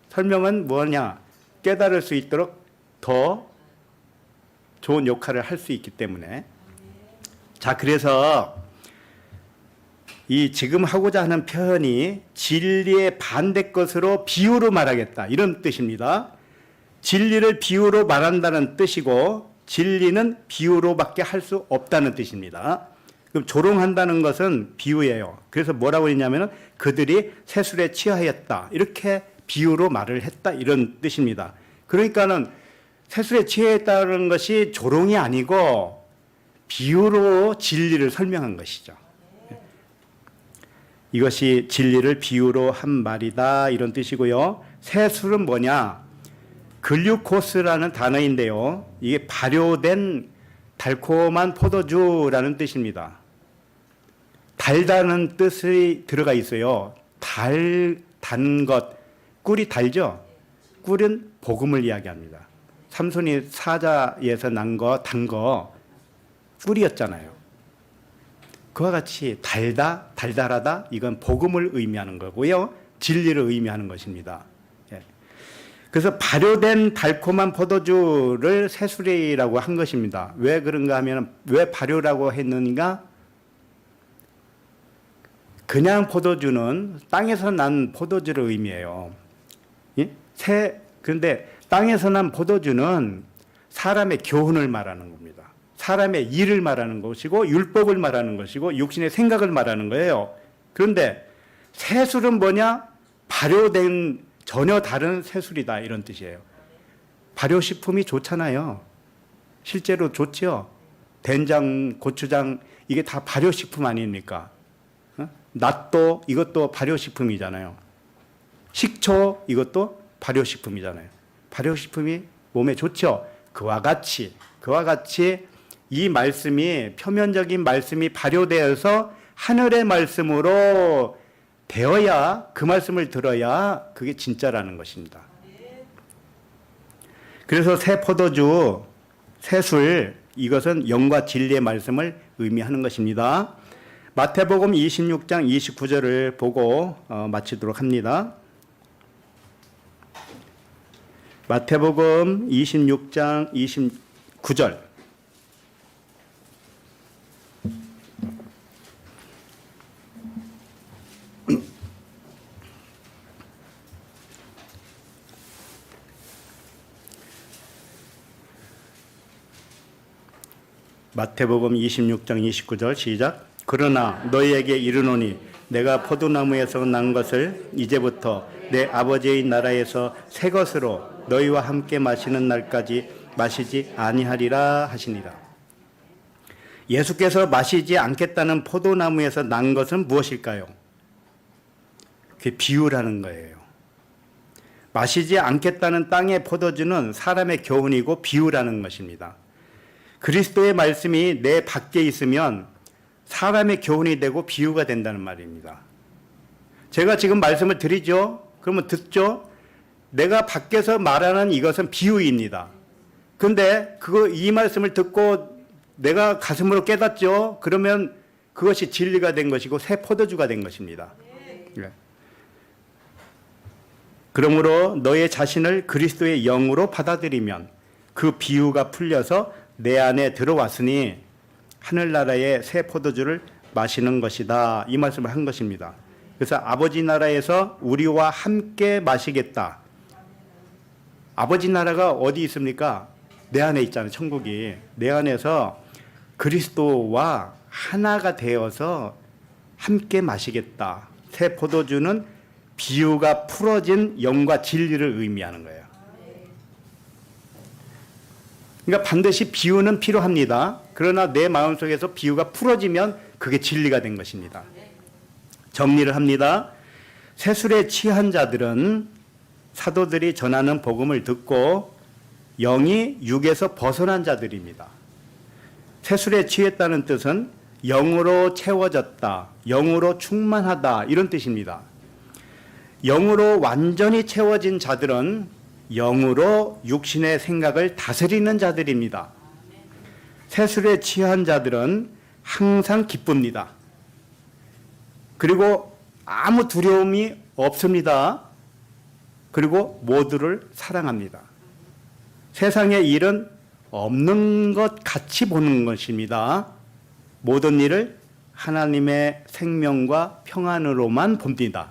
설명은 뭐냐? 깨달을 수 있도록 더 좋은 역할을 할 수 있기 때문에. 자, 그래서 이 지금 하고자 하는 표현이 진리의 반대 것으로 비유로 말하겠다 이런 뜻입니다. 진리를 비유로 말한다는 뜻이고 진리는 비유로밖에 할 수 없다는 뜻입니다. 그럼 조롱한다는 것은 비유예요. 그래서 뭐라고 했냐면은 그들이 세술에 취하였다 이렇게 비유로 말을 했다 이런 뜻입니다. 그러니까는 세술에 취했다는 것이 조롱이 아니고 비유로 진리를 설명한 것이죠. 이것이 진리를 비유로 한 말이다 이런 뜻이고요. 세술은 뭐냐? 글루코스라는 단어인데요. 이게 발효된 달콤한 포도주라는 뜻입니다. 달다는 뜻이 들어가 있어요. 단 것. 꿀이 달죠? 꿀은 복음을 이야기합니다. 삼손이 사자에서 난 거, 단 거, 꿀이었잖아요. 그와 같이 달달하다 이건 복음을 의미하는 거고요. 진리를 의미하는 것입니다. 예. 그래서 발효된 달콤한 포도주를 새술이라고 한 것입니다. 왜 그런가 하면 왜 발효라고 했는가? 그냥 포도주는 땅에서 난 포도주를 의미해요. 예? 그런데 땅에서 난 포도주는 사람의 교훈을 말하는 겁니다. 사람의 일을 말하는 것이고 율법을 말하는 것이고 육신의 생각을 말하는 거예요. 그런데 새술은 뭐냐? 발효된 전혀 다른 새술이다 이런 뜻이에요. 발효식품이 좋잖아요. 실제로 좋죠. 된장, 고추장 이게 다 발효식품 아닙니까? 낫도 이것도 발효식품이잖아요. 식초 이것도 발효식품이잖아요. 발효식품이 몸에 좋죠. 그와 같이 이 말씀이 표면적인 말씀이 발효되어서 하늘의 말씀으로 되어야 그 말씀을 들어야 그게 진짜라는 것입니다. 그래서 새 포도주, 새술 이것은 영과 진리의 말씀을 의미하는 것입니다. 마태복음 26장 29절을 보고 마치도록 합니다. 마태복음 26장 29절. 마태복음 26장 29절 시작. 그러나 너희에게 이르노니 내가 포도나무에서 난 것을 이제부터 내 아버지의 나라에서 새 것으로 너희와 함께 마시는 날까지 마시지 아니하리라 하시니라. 예수께서 마시지 않겠다는 포도나무에서 난 것은 무엇일까요? 그게 비유라는 거예요. 마시지 않겠다는 땅의 포도주는 사람의 교훈이고 비유라는 것입니다. 그리스도의 말씀이 내 밖에 있으면 사람의 교훈이 되고 비유가 된다는 말입니다. 제가 지금 말씀을 드리죠. 그러면 듣죠. 내가 밖에서 말하는 이것은 비유입니다. 그런데 이 말씀을 듣고 내가 가슴으로 깨닫죠. 그러면 그것이 진리가 된 것이고 새 포도주가 된 것입니다. 네. 그러므로 너의 자신을 그리스도의 영으로 받아들이면 그 비유가 풀려서 내 안에 들어왔으니 하늘나라의 새 포도주를 마시는 것이다. 이 말씀을 한 것입니다. 그래서 아버지 나라에서 우리와 함께 마시겠다. 아버지 나라가 어디 있습니까? 내 안에 있잖아요. 천국이. 내 안에서 그리스도와 하나가 되어서 함께 마시겠다. 새 포도주는 비유가 풀어진 영과 진리를 의미하는 거예요. 그러니까 반드시 비유는 필요합니다. 그러나 내 마음속에서 비유가 풀어지면 그게 진리가 된 것입니다. 정리를 합니다. 새술에 취한 자들은 사도들이 전하는 복음을 듣고 영이 육에서 벗어난 자들입니다. 새술에 취했다는 뜻은 영으로 채워졌다, 영으로 충만하다 이런 뜻입니다. 영으로 완전히 채워진 자들은 영으로 육신의 생각을 다스리는 자들입니다. 새술에 취한 자들은 항상 기쁩니다. 그리고 아무 두려움이 없습니다. 그리고 모두를 사랑합니다. 세상의 일은 없는 것 같이 보는 것입니다. 모든 일을 하나님의 생명과 평안으로만 봅니다.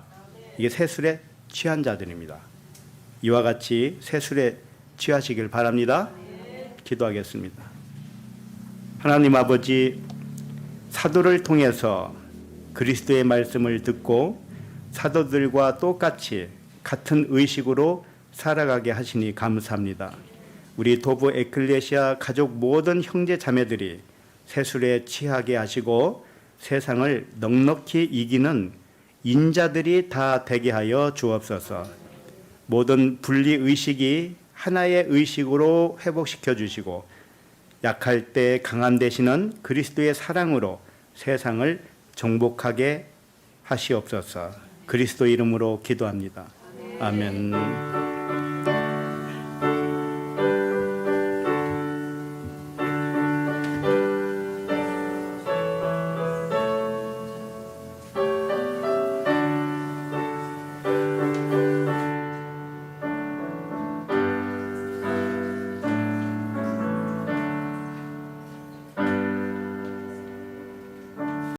이게 새술에 취한 자들입니다. 이와 같이 새술에 취하시길 바랍니다. 기도하겠습니다. 하나님 아버지, 사도를 통해서 그리스도의 말씀을 듣고 사도들과 똑같이 같은 의식으로 살아가게 하시니 감사합니다. 우리 도부 에클레시아 가족 모든 형제 자매들이 새술에 취하게 하시고 세상을 넉넉히 이기는 인자들이 다 되게 하여 주옵소서. 모든 분리의식이 하나의 의식으로 회복시켜 주시고 약할 때 강한 되시는 그리스도의 사랑으로 세상을 정복하게 하시옵소서. 그리스도 이름으로 기도합니다. 아멘.